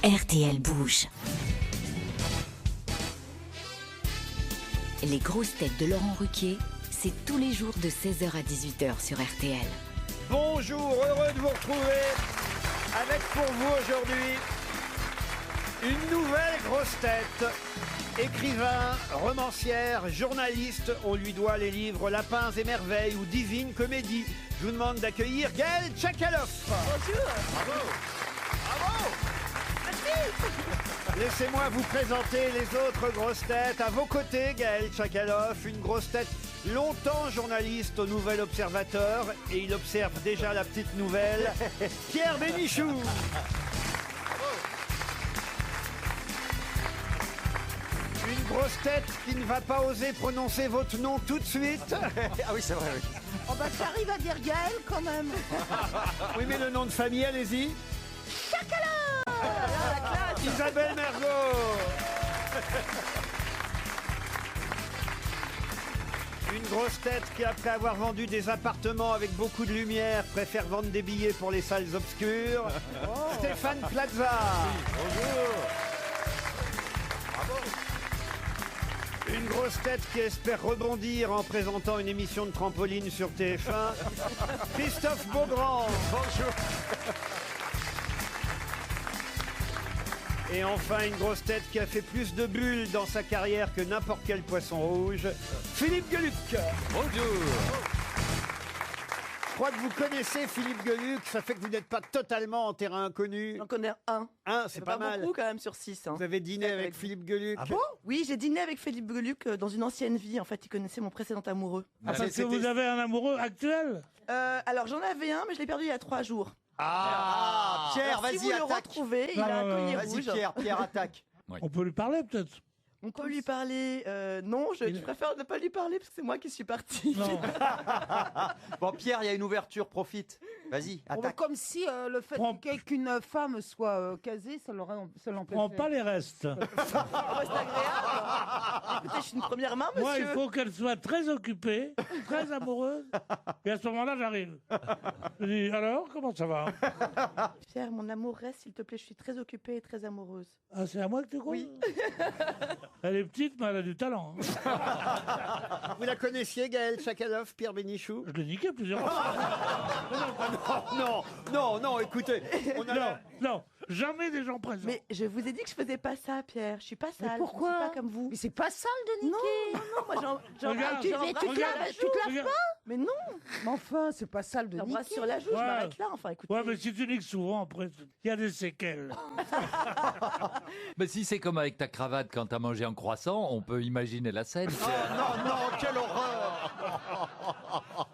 RTL bouge. Les grosses têtes de Laurent Ruquier, c'est tous les jours de 16h à 18h sur RTL. Bonjour, heureux de vous retrouver avec pour vous aujourd'hui une nouvelle grosse tête. Écrivain, romancière, journaliste, on lui doit les livres Lapins et Merveilles ou Divine Comédie. Je vous demande d'accueillir Gaël Tchakaloff. Bonjour. Bravo. Bravo. Merci. Laissez-moi vous présenter les autres grosses têtes. À vos côtés, Gaël Tchakaloff, une grosse tête longtemps journaliste au Nouvel Observateur, et il observe déjà la petite nouvelle, Pierre Bénichou. Une grosse tête qui ne va pas oser prononcer votre nom tout de suite. Ah oui, c'est vrai, oui. Oh bah j'arrive à dire Gaël quand même. Oui, mais le nom de famille, allez-y. Isabelle Mergo. Une grosse tête qui, après avoir vendu des appartements avec beaucoup de lumière, préfère vendre des billets pour les salles obscures. Stéphane Plaza. Bonjour. Une grosse tête qui espère rebondir en présentant une émission de trampoline sur TF1. Christophe Beaugrand. Bonjour. Et enfin, une grosse tête qui a fait plus de bulles dans sa carrière que n'importe quel poisson rouge, Philippe Gueluc. Bonjour. Je crois que vous connaissez Philippe Gueluc, ça fait que vous n'êtes pas totalement en terrain inconnu. J'en connais un. C'est pas mal. Beaucoup quand même sur 6. Vous avez dîné avec Philippe Gueluc. Ah bon? Oui, j'ai dîné avec Philippe Gueluc dans une ancienne vie. En fait, il connaissait mon précédent amoureux. Ah, parce que vous avez un amoureux actuel? Alors j'en avais un, mais je l'ai perdu il y a 3 jours. Ah, Pierre, Alors, si vous vas-y, le attaque. retrouvez, il a un collier Vas-y, rouge. Pierre, attaque. On peut lui parler peut-être? On peut lui parler. Non, je préfère ne pas lui parler parce que c'est moi qui suis partie. Non. Bon, Pierre, il y a une ouverture, profite. Vas-y, Bon, attaque. comme si le fait Prends- qu'une femme soit casée, ça l'empêche. Prends pas les restes. Ah bah, c'est agréable. Écoutez, je suis une première main, monsieur. Moi, il faut qu'elle soit très occupée, très amoureuse. Et à ce moment-là, j'arrive. Je dis, alors, comment ça va? Pierre, mon amour, reste, s'il te plaît. Je suis très occupée et très amoureuse. Ah, c'est à moi que tu crois? Oui. Elle est petite, mais elle a du talent. Hein. Vous la connaissiez, Gaël Tchakaloff, Pierre Bénichou? Je l'ai niqué plusieurs fois. Non, écoutez. On a Non, non, jamais des gens présents. Mais je vous ai dit que je faisais pas ça, Pierre. Je suis pas sale. pourquoi? Je suis pas comme vous. Mais c'est pas sale de Non, niquer. non, moi Regarde, j'embrasse tu te laves Mais non, Mais enfin, c'est pas sale de j'embrasse niquer. sur la joue, je Ouais. m'arrête là. Enfin, écoutez. Ouais, mais si tu niques souvent, après, il y a des séquelles. Mais si c'est comme avec ta cravate quand t'as mangé un croissant, on peut imaginer la scène. Non, quelle horreur.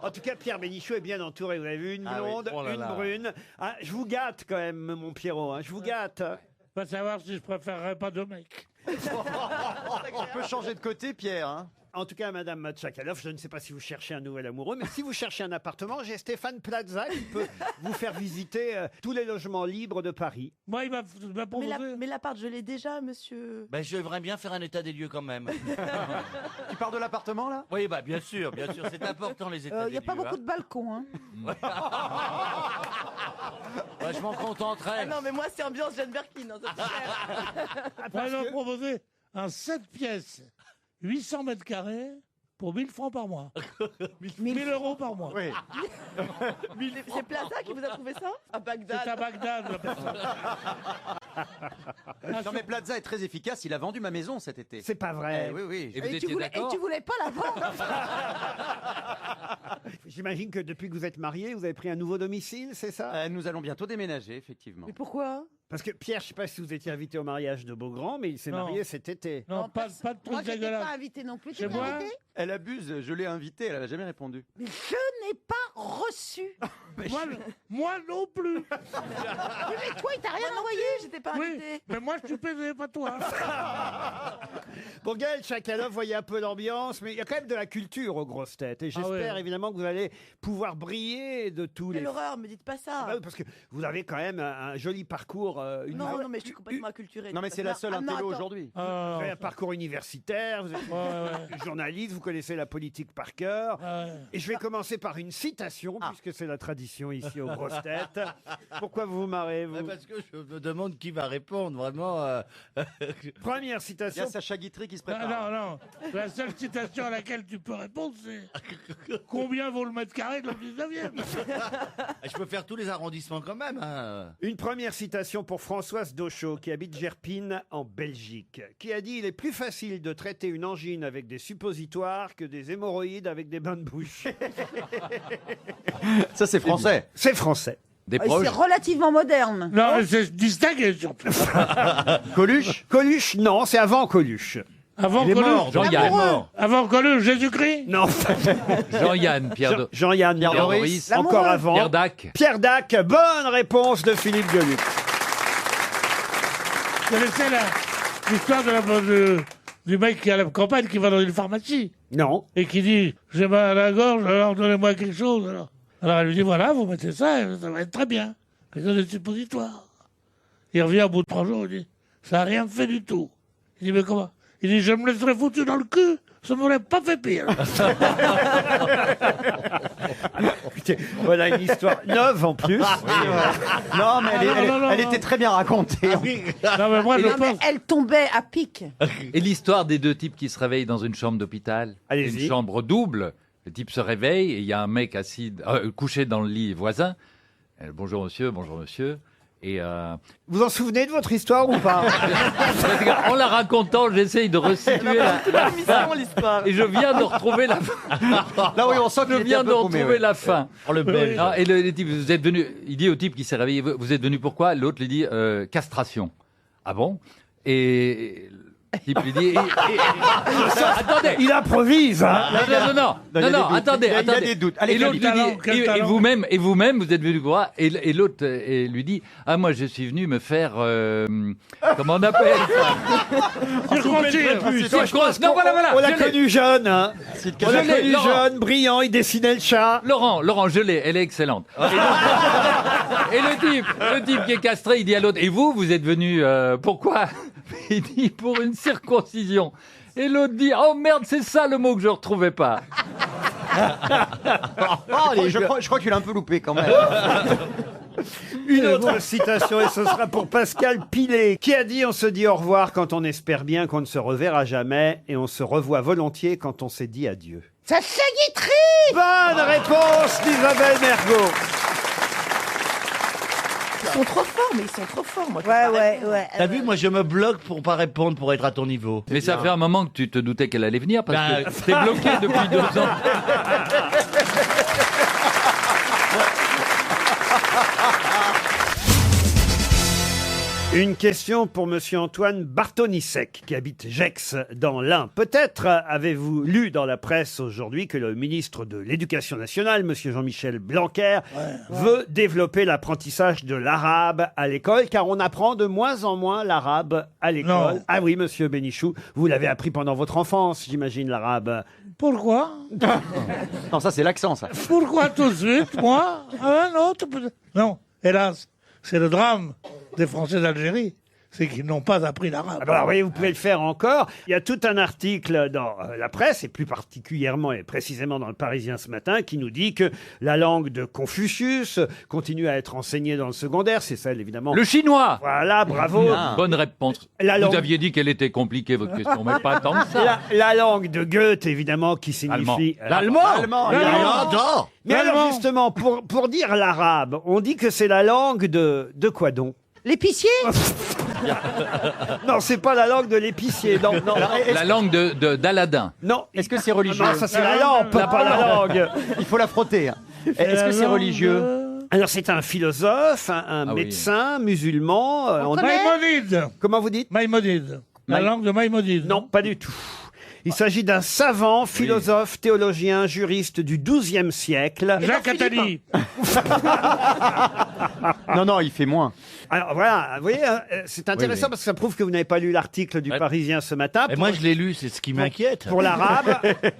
En tout cas, Pierre Bénichou est bien entouré. Vous avez vu, une Ah oui. blonde, Oh là une là. brune. Ah, je vous gâte quand même, mon Pierrot. Hein. Je vous gâte. Va savoir si je préférerais pas deux mecs. On peut changer de côté, Pierre. Hein. En tout cas, Madame Tchakaloff, je ne sais pas si vous cherchez un nouvel amoureux, mais si vous cherchez un appartement, j'ai Stéphane Plaza qui peut vous faire visiter tous les logements libres de Paris. Moi, il m'a proposé. Mais l'appart, je l'ai déjà, monsieur. Ben, j'aimerais bien faire un état des lieux quand même. Tu pars de l'appartement, là? Oui, bah bien sûr, c'est important les états Il des n'y a lieux. pas beaucoup de balcons. Hein. Bah, je m'en contenterai. Ah non, mais moi, c'est ambiance Jeanne Birkin. Hein, ça, c'est clair. Moi, il m'a proposé un 7 pièces, 800 mètres carrés, pour 1000 francs par mois. 1000 euros par mois. Oui. C'est Plaza qui vous a trouvé ça? À Bagdad. C'est à Bagdad, la personne. Non, mais Plaza est très efficace. Il a vendu ma maison cet été. C'est pas vrai. Eh oui, oui. Et vous Et tu étiez voulais, d'accord? pas la vendre. J'imagine que depuis que vous êtes marié, vous avez pris un nouveau domicile, c'est ça? Nous allons bientôt déménager, effectivement. Mais pourquoi? Parce que Pierre, je ne sais pas si vous étiez invité au mariage de Beaugrand, mais il s'est Non. marié cet été. Non, pas de Moi, truc j'étais dégueulasse. pas invitée non plus. Chez Tu m'as moi invitée? Elle abuse. Je l'ai invitée. Elle n'a jamais répondu. Mais je n'ai pas reçu. Moi non plus. Mais toi, il t'a rien Moi non envoyé. plus, j'étais pas Oui, invitée. mais moi je suis pédé, pas toi. Bon, Gaël Tchakaloff, voyez un peu l'ambiance, mais il y a quand même de la culture aux grosses têtes. Et j'espère ouais. évidemment que vous allez pouvoir briller de tous les... Quelle horreur, me dites pas ça. Ah bah oui, parce que vous avez quand même un joli parcours. Non, mais je suis complètement acculturée. Non, mais c'est la seule Ah, non, intello attends. aujourd'hui. Vous avez un parcours universitaire, vous êtes Ouais. journaliste, vous connaissez la politique par cœur. Ouais. Et je vais commencer par une citation, puisque c'est la tradition ici aux grosses têtes. Pourquoi vous vous marrez, vous? Parce que je me demande qui va répondre, vraiment. Première citation. Il y a Sacha Guitry qui se Non, prépare. non. La seule citation à laquelle tu peux répondre, c'est combien vaut le mètre carré de le 19e? Je peux faire tous les arrondissements quand même. Hein. Une première citation pour Françoise Dauchot, qui habite Gerpine, en Belgique, qui a dit « Il est plus facile de traiter une angine avec des suppositoires que des hémorroïdes avec des bains de bouche. Ça, c'est français. » C'est français. Des C'est proches. relativement moderne. Non, c'est distingué surtout. Coluche. Coluche, non, c'est avant Coluche. Avant Il est Coluche. mort. Jean-Yann. Amoureux. Avant Coluche, Jésus-Christ. Non, Jean-Yann, Pierre, de... Jean-Yann, Pierre non. Doris. Encore L'amoureux. avant. Pierre Dac. Pierre Dac, bonne réponse de Philippe Gueluc. Vous connaissez l'histoire du mec qui est à la campagne qui va dans une pharmacie Non. et qui dit j'ai mal à la gorge, alors donnez-moi quelque chose. Alors elle lui dit voilà, vous mettez ça, et ça va être très bien. Il donne des suppositoires. Il revient au bout de 3 jours, il dit ça n'a rien fait du tout. Il dit mais comment? Il dit je me laisserais foutu dans le cul, ça ne m'aurait pas fait pire. Écoutez, voilà une histoire neuve en plus. Non, mais elle était très bien racontée. Non mais moi je Non, mais pense. elle tombait à pic. Et l'histoire des deux types qui se réveillent dans une chambre d'hôpital. Allez-y. Une chambre double. Le type se réveille et il y a un mec assis, couché dans le lit voisin. Bonjour monsieur, bonjour monsieur. Et Vous en souvenez de votre histoire ou pas? en la racontant, j'essaye de resituer la fin. l'histoire. Et je viens de retrouver la fin. Là, oui, on sent Je qu'il était viens un de peu paumé, retrouver ouais. la fin. Oh, le belge. Ah, et le type, vous êtes venu. Il dit au type qui s'est réveillé, vous êtes venu pourquoi? L'autre lui dit castration. Ah bon? Et le type lui dit. Attendez. Il improvise, hein. Non, attendez. Il y a des doutes. Allez, Et l'autre lui talent, quel dit, et talent. vous-même, vous êtes venu quoi? Et l'autre lui dit, ah moi je suis venu me faire, comment on appelle ça? Circoncire. Non, voilà. On l'a je l'ai. connu jeune, hein. On l'a Je l'ai, connu Laurent. jeune, brillant, il dessinait le chat. Laurent, je l'ai, elle est excellente. Et le type qui est castré, il dit à l'autre, et vous êtes venu, pourquoi? Il dit, pour une circoncision. Et l'autre dit, oh merde, c'est ça le mot que je retrouvais pas. Je crois que tu l'as un peu loupé quand même. Une autre citation, et ce sera pour Pascal Pilet, qui a dit « On se dit au revoir quand on espère bien qu'on ne se reverra jamais, et on se revoit volontiers quand on s'est dit adieu. Sacha Guitry » Bonne réponse d'Isabelle Mergo. Ils sont trop forts, mais ils sont trop forts. Moi, Ouais. T'as vu, moi je me bloque pour pas répondre, pour être à ton niveau. Mais ça fait un moment que tu te doutais qu'elle allait venir, parce Bah, que t'es bloqué depuis 2 ans. Une question pour Monsieur Antoine Bartonissec, qui habite Gex, dans l'Ain. Peut-être avez-vous lu dans la presse aujourd'hui que le ministre de l'Éducation nationale, Monsieur Jean-Michel Blanquer, veut développer l'apprentissage de l'arabe à l'école, car on apprend de moins en moins l'arabe à l'école. Non. Ah oui, Monsieur Bénichou, vous l'avez appris pendant votre enfance, j'imagine, l'arabe. Pourquoi? Non, ça, c'est l'accent, ça. Pourquoi tout de suite, moi? Ah non, non, hélas, c'est le drame des Français d'Algérie, c'est qu'ils n'ont pas appris l'arabe. Alors, vous voyez, vous pouvez le faire encore. Il y a tout un article dans la presse, et plus particulièrement et précisément dans le Parisien ce matin, qui nous dit que la langue de Confucius continue à être enseignée dans le secondaire. C'est celle, évidemment. Le chinois. Voilà, bravo. Bonne réponse. La langue- Vous aviez dit qu'elle était compliquée, votre question, mais pas tant que ça. La langue de Goethe, évidemment, qui signifie... L'allemand. Allemand. Attends. Mais alors, L'allemand. justement, pour dire l'arabe, on dit que c'est la langue de quoi donc? L'épicier Non, c'est pas la langue de l'épicier. Non, non, La langue d'Aladin. non. Est-ce que c'est religieux? Non, ça c'est la lampe, pas la langue. Il faut la frotter. Est-ce que c'est religieux? Alors c'est un philosophe, un Ah oui. médecin musulman. On connaît. Maïmonide. Comment vous dites? Maïmonide. La langue de Maïmonide. Non, pas du tout. Il s'agit d'un savant, philosophe, théologien, juriste du XIIe siècle. Jacques Attali. Non, il fait moins. Alors voilà, vous voyez, c'est intéressant Oui. parce que ça prouve que vous n'avez pas lu l'article du Ouais. Parisien ce matin. Et moi je l'ai lu, c'est ce qui m'inquiète. Pour l'arabe,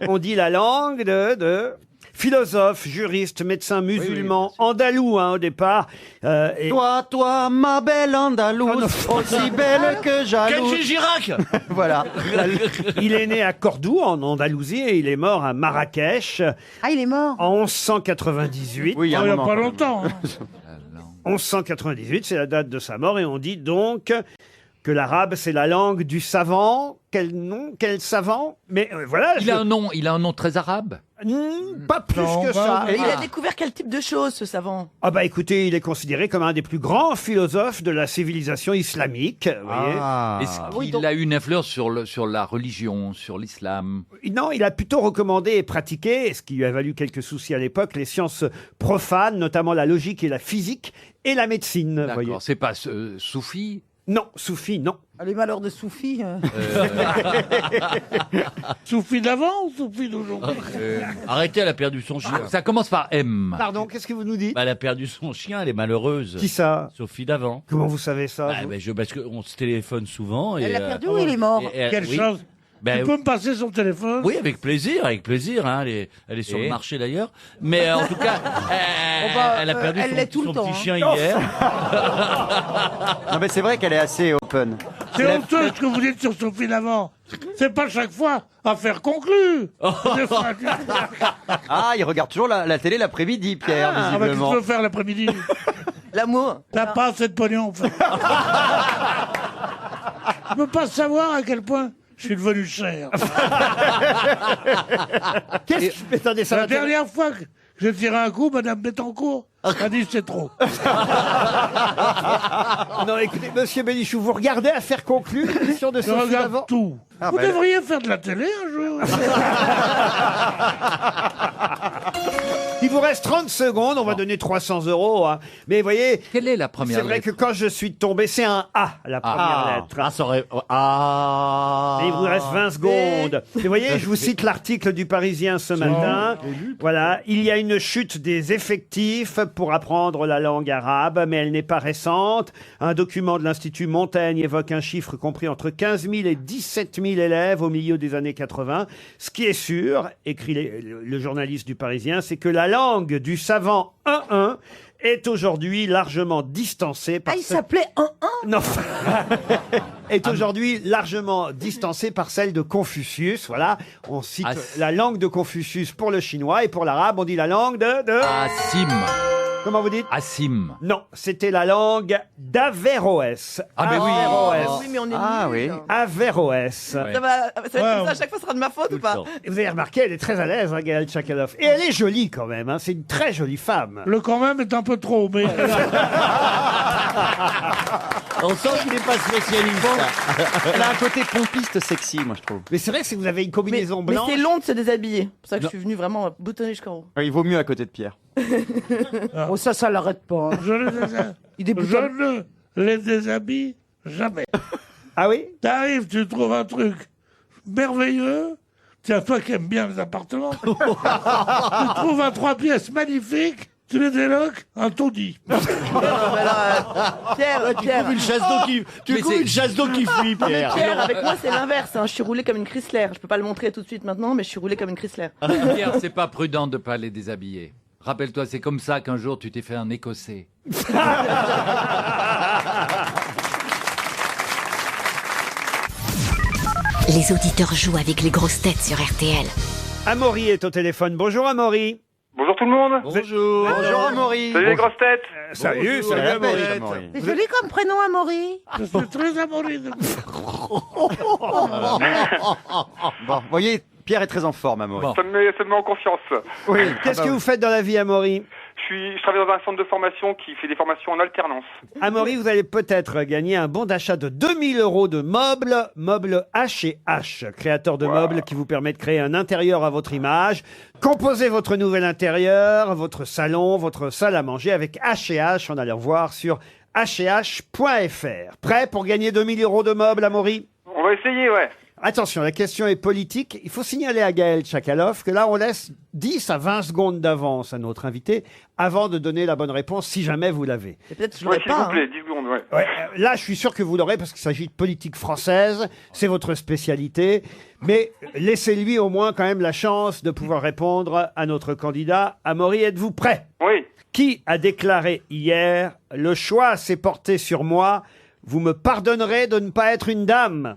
on dit la langue de philosophe, juriste, médecin musulman, andalou au départ. Et- Toi, ma belle Andalouse, aussi belle que jalouse. Kenji Girac. Voilà. il est né à Cordoue, en Andalousie, et il est mort à Marrakech Ah, il est mort. en 1198. Oui, il y a Il un n'y a moment. pas quand même. longtemps. hein. 1198, c'est la date de sa mort, et on dit donc que l'arabe, c'est la langue du savant. Quel nom? Quel savant? Mais voilà. Il a un nom très arabe. Pas plus que ça. Et il a découvert quel type de choses, ce savant? Ah bah écoutez, il est considéré comme un des plus grands philosophes de la civilisation islamique. Vous voyez. Est-ce qu'il a eu une influence sur la religion, sur l'islam? Non, il a plutôt recommandé et pratiqué, ce qui lui a valu quelques soucis à l'époque, les sciences profanes, notamment la logique et la physique et la médecine. D'accord, c'est pas soufi? Non, soufi, non. Les malheurs de Soufi. Soufi d'avant ou Soufi d'aujourd'hui? Arrêtez, elle a perdu son chien. Ça commence par M. Pardon, qu'est-ce que vous nous dites? Bah, elle a perdu son chien, elle est malheureuse. Qui ça? Sophie d'avant. Comment vous savez ça? vous Parce qu'on se téléphone souvent. Elle et, l'a perdu ou il est mort? Quelle oui. chance. Ben, Tu peux me passer son téléphone? Oui, avec plaisir. Hein. Elle est sur le marché d'ailleurs. Mais en tout cas, elle a perdu elle l'est tout son le temps, petit hein. chien hier. Non, mais c'est vrai qu'elle est assez open. C'est honteux ce que vous dites sur Sophie d'avant. C'est pas chaque fois affaire conclue. Des fois, Ah, il regarde toujours la télé l'après-midi, Pierre, Ah, bah, qu'est-ce que visiblement. tu veux faire l'après-midi? L'amour. T'as pas assez de pognon, en fait. Je peux pas savoir à quel point je suis devenu cher. Qu'est-ce que... Attendez, ça La m'intéresse. dernière fois que j'ai tiré un coup, Madame Bettencourt a dit c'est trop. Non, écoutez, monsieur Bénichou, vous regardez Affaire conclue, l'émission de Je Sophie regarde d'avant? tout. Ah, Vous bah, devriez faire de la télé un jour. Il vous reste 30 secondes, on va donner 300 €. Hein. Mais vous voyez, Quelle est la première c'est vrai lettre? que quand je suis tombé, c'est un A, la première lettre. Ah, ça aurait. Ah. Et il vous reste 20 secondes. Et vous voyez, je vous cite l'article du Parisien ce matin. Voilà, il y a une chute des effectifs pour apprendre la langue arabe, mais elle n'est pas récente. Un document de l'Institut Montaigne évoque un chiffre compris entre 15 000 et 17 000 élèves au milieu des années 80. Ce qui est sûr, écrit le journaliste du Parisien, c'est que la langue du savant 1-1 est aujourd'hui largement distancée par Ah, il s'appelait 1-1? non. Est aujourd'hui largement distancée par celle de Confucius. Voilà, on cite la langue de Confucius pour le chinois et pour l'arabe, on dit la langue de... Assim. Comment vous dites? Assim. Non, c'était la langue d'Averroès. Ah, mais oui. Averroès. Oui, mais on est Ah, nuls. oui. Averroès. Ouais. Ça va être comme ça, à chaque fois, ce sera de ma faute ou pas? Tout le temps. Et vous avez remarqué, elle est très à l'aise, hein, Gaëlle Tchakaloff. Et elle est jolie quand même, hein, c'est une très jolie femme. Le quand même est un peu trop, mais On sent qu'il n'est pas spécialiste. Elle a un côté pompiste sexy, moi, je trouve. Mais c'est vrai que si vous avez une Mais, combinaison mais blanche... c'est long de se déshabiller. C'est pour ça que je suis venu vraiment boutonner jusqu'en haut. Il vaut mieux à côté de Pierre. Oh, ça l'arrête pas. Hein. je Il débute je ne les déshabille jamais. Ah oui? T'arrives, tu trouves un truc merveilleux. Tiens, toi qui aimes bien les appartements, tu trouves un 3 pièces magnifique, tu les déloques, un taudis. Pierre, Tu trouves une chasse d'eau qui. Tu Mais trouves c'est- une chasse d'eau qui fuit, Pierre. Pierre, avec moi, c'est l'inverse. Hein. Je suis roulée comme une Chrysler. Je peux pas le montrer tout de suite maintenant, mais je suis roulée comme une Chrysler. Pierre, c'est pas prudent de pas les déshabiller. Rappelle-toi, c'est comme ça qu'un jour tu t'es fait un Écossais. Les auditeurs jouent avec les grosses têtes sur RTL. Amaury est au téléphone. Bonjour Amaury. Bonjour tout le monde. Bonjour. Bonjour, Amaury. Salut les grosses têtes. Salut, Bonjour, salut la Amaury. pêche, Amaury. C'est joli comme prénom, Amaury. Je suis très amoureux de Bon, vous voyez, Pierre est très en forme, Amaury. Bon. Ça me met en confiance. Oui. Qu'est-ce que vous faites dans la vie, Amaury? Je travaille dans un centre de formation qui fait des formations en alternance. Amaury, vous allez peut-être gagner un bon d'achat de 2000 € de meubles H&H, créateur de meubles qui vous permet de créer un intérieur à votre image. Composez votre nouvel intérieur, votre salon, votre salle à manger avec H&H en allant voir sur h&h.fr. Prêt pour gagner 2000 € de meubles, Amaury? On va essayer, ouais. Attention, la question est politique. Il faut signaler à Gaël Tchakaloff que là, on laisse 10 à 20 secondes d'avance à notre invité avant de donner la bonne réponse, si jamais vous l'avez. Et peut-être que je Ouais, l'aurais s'il vous pas. plaît, Hein. 10 secondes, ouais. Ouais, là, je suis sûr que vous l'aurez parce qu'il s'agit de politique française. C'est votre spécialité. Mais laissez-lui au moins quand même la chance de pouvoir répondre à notre candidat. Amaury, êtes-vous prêt? Oui. Qui a déclaré hier « Le choix s'est porté sur moi. Vous me pardonnerez de ne pas être une dame ».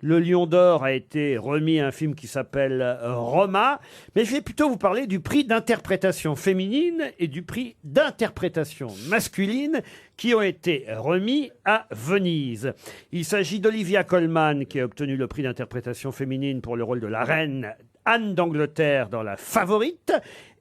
Le Lion d'Or a été remis à un film qui s'appelle Roma. Mais je vais plutôt vous parler du prix d'interprétation féminine et du prix d'interprétation masculine qui ont été remis à Venise. Il s'agit d'Olivia Colman qui a obtenu le prix d'interprétation féminine pour le rôle de la reine Anne d'Angleterre dans La Favorite.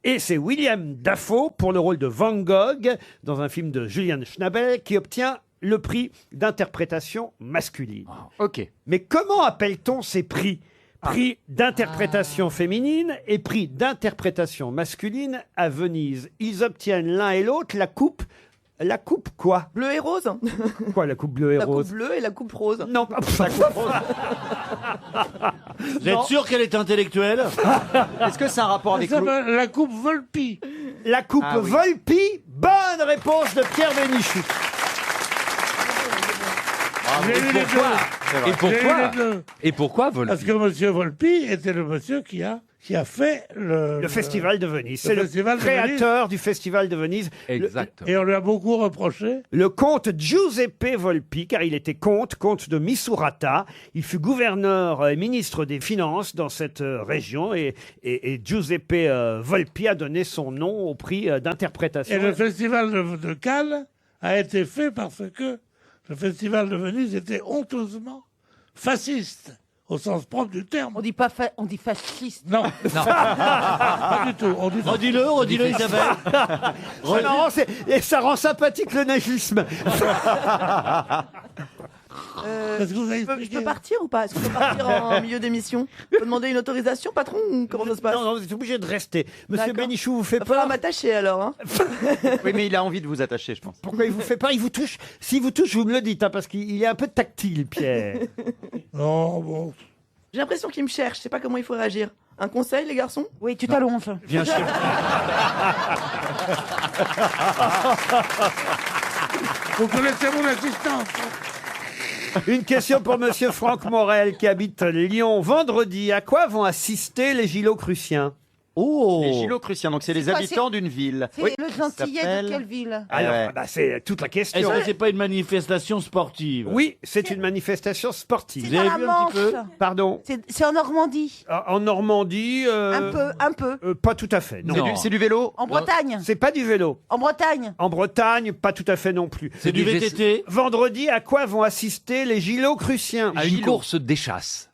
Et c'est William Dafoe pour le rôle de Van Gogh dans un film de Julian Schnabel qui obtient le prix d'interprétation masculine. Ok. Mais comment appelle-t-on ces prix ? Prix d'interprétation féminine et prix d'interprétation masculine à Venise. Ils obtiennent l'un et l'autre la coupe. La coupe quoi ? Bleu et rose. Quoi, la coupe bleue et La rose coupe bleue et la coupe rose. Non, Vous êtes sûr qu'elle est intellectuelle? Est-ce que c'est un rapport avec Ça s'appelle la coupe Volpi. La coupe Ah oui. Volpi. Bonne réponse de Pierre Bénichou. J'ai eu les deux. Et pourquoi J'ai eu les deux. Et pourquoi Volpi? Parce que monsieur Volpi était le monsieur qui a fait Le Festival de Venise. C'est le Festival de créateur du Festival de Venise. Exact. Et on lui a beaucoup reproché. Le comte Giuseppe Volpi, car il était comte de Misurata. Il fut gouverneur et ministre des Finances dans cette région. Et Giuseppe Volpi a donné son nom au prix d'interprétation. Et le festival de Cannes a été fait parce que le festival de Venise était honteusement fasciste, au sens propre du terme. On dit pas on dit fasciste. Non, non, pas du tout. On dit Redis-le, Isabelle. C'est marrant, et ça rend sympathique le nazisme. Est-ce que vous avez Je expliqué peux partir ou pas ? Est-ce qu'on peut partir en milieu d'émission ? Je peux demander une autorisation, patron, ou comment ça se passe ? Non, vous êtes obligé de rester. Monsieur D'accord. Bénichou vous fait Va falloir peur. m'attacher alors. Hein. Oui, mais il a envie de vous attacher, je pense. Pourquoi il vous fait peur? Il vous touche. S'il vous touche, vous me le dites, hein, parce qu'il est un peu tactile, Pierre. Non, bon. J'ai l'impression qu'il me cherche, je sais pas comment il faut réagir. Un conseil, les garçons ? Oui, tu t'allonges. Bien sûr. Vous connaissez mon assistante. Une question pour Monsieur Franck Morel qui habite Lyon. Vendredi, à quoi vont assister les Gilocruciens? Oh. Les Gilocruciens, donc c'est les quoi, habitants d'une ville. C'est Oui. le gentillet s'appelle- de quelle ville? Alors, ouais. c'est toute la Est-ce question. que c'est pas une manifestation sportive? Oui, c'est une manifestation sportive. C'est dans la avez vu un petit peu Manche. Pardon. C'est en Normandie. En Normandie. Un peu. Pas tout à fait. Non. Non. C'est du vélo. En Bretagne. C'est pas du vélo. En Bretagne. En Bretagne, pas tout à fait non plus. C'est du VTT? Vendredi, à quoi vont assister les Gilocruciens? À une course d'échasse.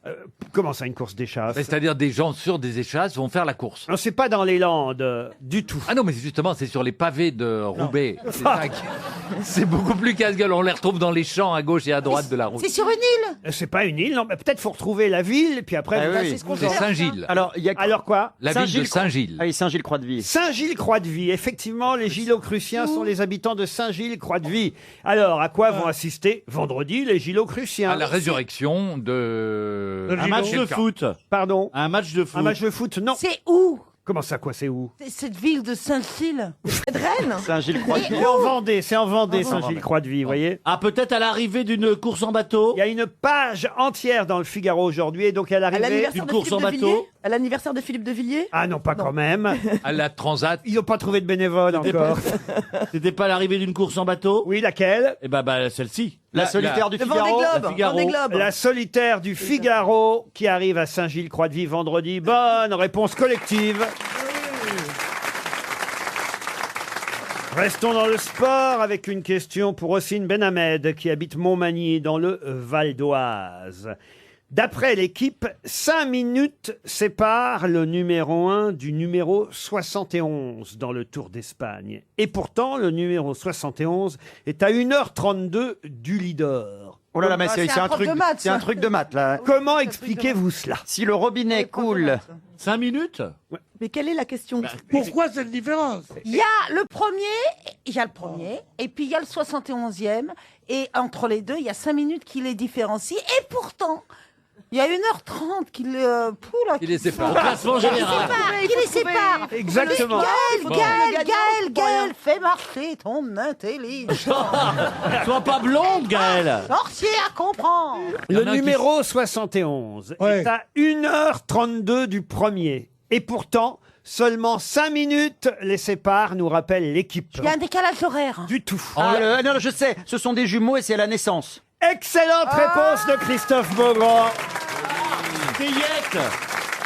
Comment ça, une course d'échasse? C'est-à-dire des gens sur des échasses vont faire la course. Non, c'est pas dans les Landes du tout. Ah non, mais justement, c'est sur les pavés de Roubaix. C'est ça c'est beaucoup plus casse-gueule. On les retrouve dans les champs à gauche et à droite de la route. C'est sur une île. C'est pas une île, non. Mais peut-être faut retrouver la ville, puis après. Ah vous- oui. C'est ce qu'on C'est fait. Saint-Gilles. Alors, il y a Alors quoi? La ville de Saint-Gilles. Ah oui, Saint-Gilles-Croix-de-Vie. Saint-Gilles-Croix-de-Vie. Effectivement, les Gilocruciens sont les habitants de Saint-Gilles-Croix-de-Vie. Alors, à quoi vont assister vendredi les Gilocruciens? À la résurrection de... Le Un match de quelqu'un. foot. Pardon? Un match de foot. Un match de foot? Non. C'est où? Comment ça, quoi? C'est où? C'est cette ville de Saint-Gilles. C'est de Rennes ? Saint-Gilles-Croix-de-Vie. C'est en Vendée, c'est en Vendée, Saint-Gilles-Croix-de-Vie, vous voyez? Ah, peut-être à l'arrivée d'une course en bateau. Il y a une page entière dans le Figaro aujourd'hui, et donc à À l'arrivée. l'anniversaire Une de course Philippe en de bateau. Villiers ? À l'anniversaire de Philippe de Villiers ? Ah non, pas quand même. À la Transat. Ils n'ont pas trouvé de bénévole encore. C'était pas l'arrivée d'une course en bateau? Oui, laquelle? Eh ben, celle-ci. La solitaire du Le Vendée Figaro. Globe. Figaro. Vendée Globe. La solitaire du Figaro qui arrive à Saint-Gilles-Croix-de-Vie vendredi. Bonne réponse collective. Restons dans le sport avec une question pour Ossine Benhamed qui habite Montmagny dans le Val d'Oise. D'après l'équipe, 5 minutes séparent le numéro 1 du numéro 71 dans le Tour d'Espagne. Et pourtant, le numéro 71 est à 1h32 du leader. Oh là là, mais Ah, c'est c'est un un prof truc, de maths, c'est un ça. truc de maths là. Comment expliquez-vous cela? Si le robinet coule, 5 minutes? Mais quelle est la question ? Pourquoi cette différence? Il y a le premier, et puis il y a le 71e, et entre les deux, il y a 5 minutes qui les différencient, et pourtant, il y a 1h30 qui les... Il les sépare. Au classement général. Qui les sépare. Exactement. Gaël, fais marcher ton intelligence. Sois pas blonde, Gaël. Sorcière, comprends. Le y en a qui- numéro 71 Ouais. est à 1h32 du premier. Et pourtant, seulement 5 minutes les séparent, nous rappelle l'équipe. Il y a un décalage horaire. Du tout. ah, non, je sais, ce sont des jumeaux et c'est à la naissance. Excellente réponse de Christophe Beaugrand. C'est Yette.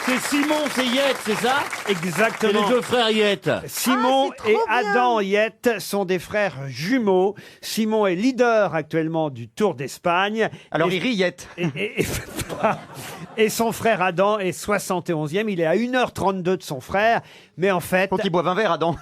C'est Simon, c'est Yette, c'est ça? C'est Exactement. les deux frères Yette. Simon c'est et trop bien. Adam Yette sont des frères jumeaux. Simon est leader actuellement du Tour d'Espagne. Alors Et- il rillette. Et son frère Adam est 71e. Il est à 1h32 de son frère. Mais en fait... Faut qu'il boive un verre, Adam.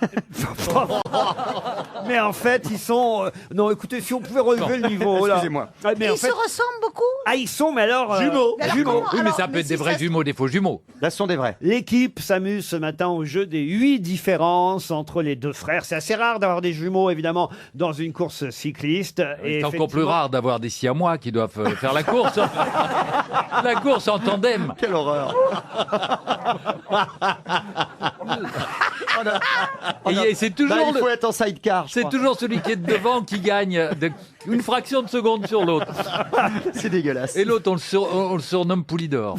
Mais en fait, ils sont... Non, écoutez, si on pouvait relever le niveau... là. Excusez-moi. Ah, mais en Ils fait... se ressemblent beaucoup. Ah, ils sont, mais alors... Jumeaux. Mais alors Jumeaux. comment- Oui, mais alors, ça peut être si des vrais ça- jumeaux, des faux jumeaux. Là, ce sont des vrais. L'équipe s'amuse ce matin au jeu des 8 différences entre les deux frères. C'est assez rare d'avoir des jumeaux, évidemment, dans une course cycliste. C'est encore plus effectivement- rare d'avoir des siamois qui doivent faire la course. La course en tandem. Quelle horreur. Et c'est toujours, Là, il faut le- être en sidecar. je c'est crois. toujours celui qui est devant qui gagne une fraction de seconde sur l'autre. C'est dégueulasse. Et l'autre, on le surnomme Poulidor.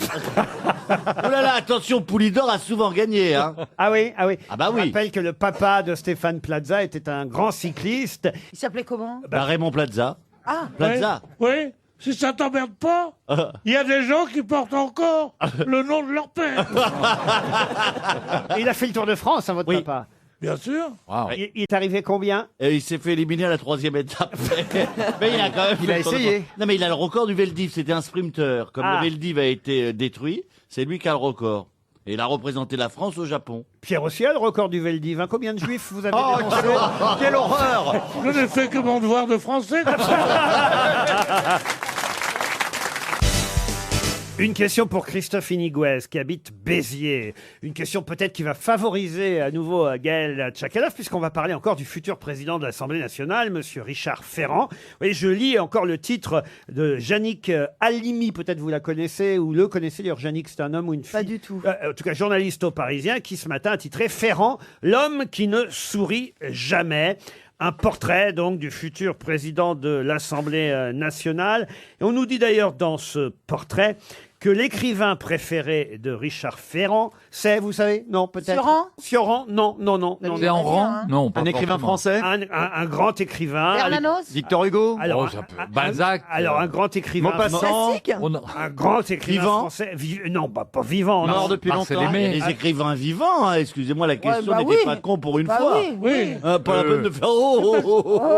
Oh là là, attention, Poulidor a souvent gagné, hein. Ah oui, ah oui. Ah bah Je oui. rappelle que le papa de Stéphane Plaza était un grand cycliste. Il s'appelait comment? Bah, Raymond Plaza. Ah, Plaza. Oui, si ça t'emmerde pas, il y a des gens qui portent encore le nom de leur père. Et il a fait le Tour de France, hein, votre Oui. papa. Bien sûr. Wow. Il est arrivé combien? Et il s'est fait éliminer à la 3e étape. Mais il a quand même. Il fait a le tour de essayé. France. Non, mais il a le record du Veldiv. C'était un sprinter. Comme Ah. le Veldiv a été détruit, c'est lui qui a le record. Et il a représenté la France au Japon. Pierre aussi a le record du Veldiv. Hein. Combien de juifs vous avez Oh, dénoncé? quelle horreur. Je n'ai fait que mon devoir de français. Comme ça. Une question pour Christophe Iniguez qui habite Béziers. Une question peut-être qui va favoriser à nouveau Gaël Tchakaloff puisqu'on va parler encore du futur président de l'Assemblée nationale, monsieur Richard Ferrand. Oui, je lis encore le titre de Yannick Halimi, peut-être vous la connaissez ou le connaissez d'ailleurs. Yannick, c'est un homme ou une fille? Pas du tout. En tout cas, journaliste au Parisien qui ce matin a titré Ferrand, l'homme qui ne sourit jamais. Un portrait donc du futur président de l'Assemblée nationale. Et on nous dit d'ailleurs dans ce portrait que l'écrivain préféré de Richard Ferrand, c'est, vous savez, non peut-être Sioran? Sioran, non. C'est en rang? hein. Non, pas Un écrivain forcément. français. Un grand écrivain. Bernanos? Victor Hugo. Alors, Oh, ça peut- Balzac. Alors un grand écrivain. Maupassant. Classique. Un grand écrivain Vivant? français. Non, pas vivant. non. Mort depuis Marcel longtemps. Aimé. Et les écrivains vivants, hein, excusez-moi, la question bah n'était oui. pas con pour une Bah fois. oui. Oui. Pas la peine de faire oh.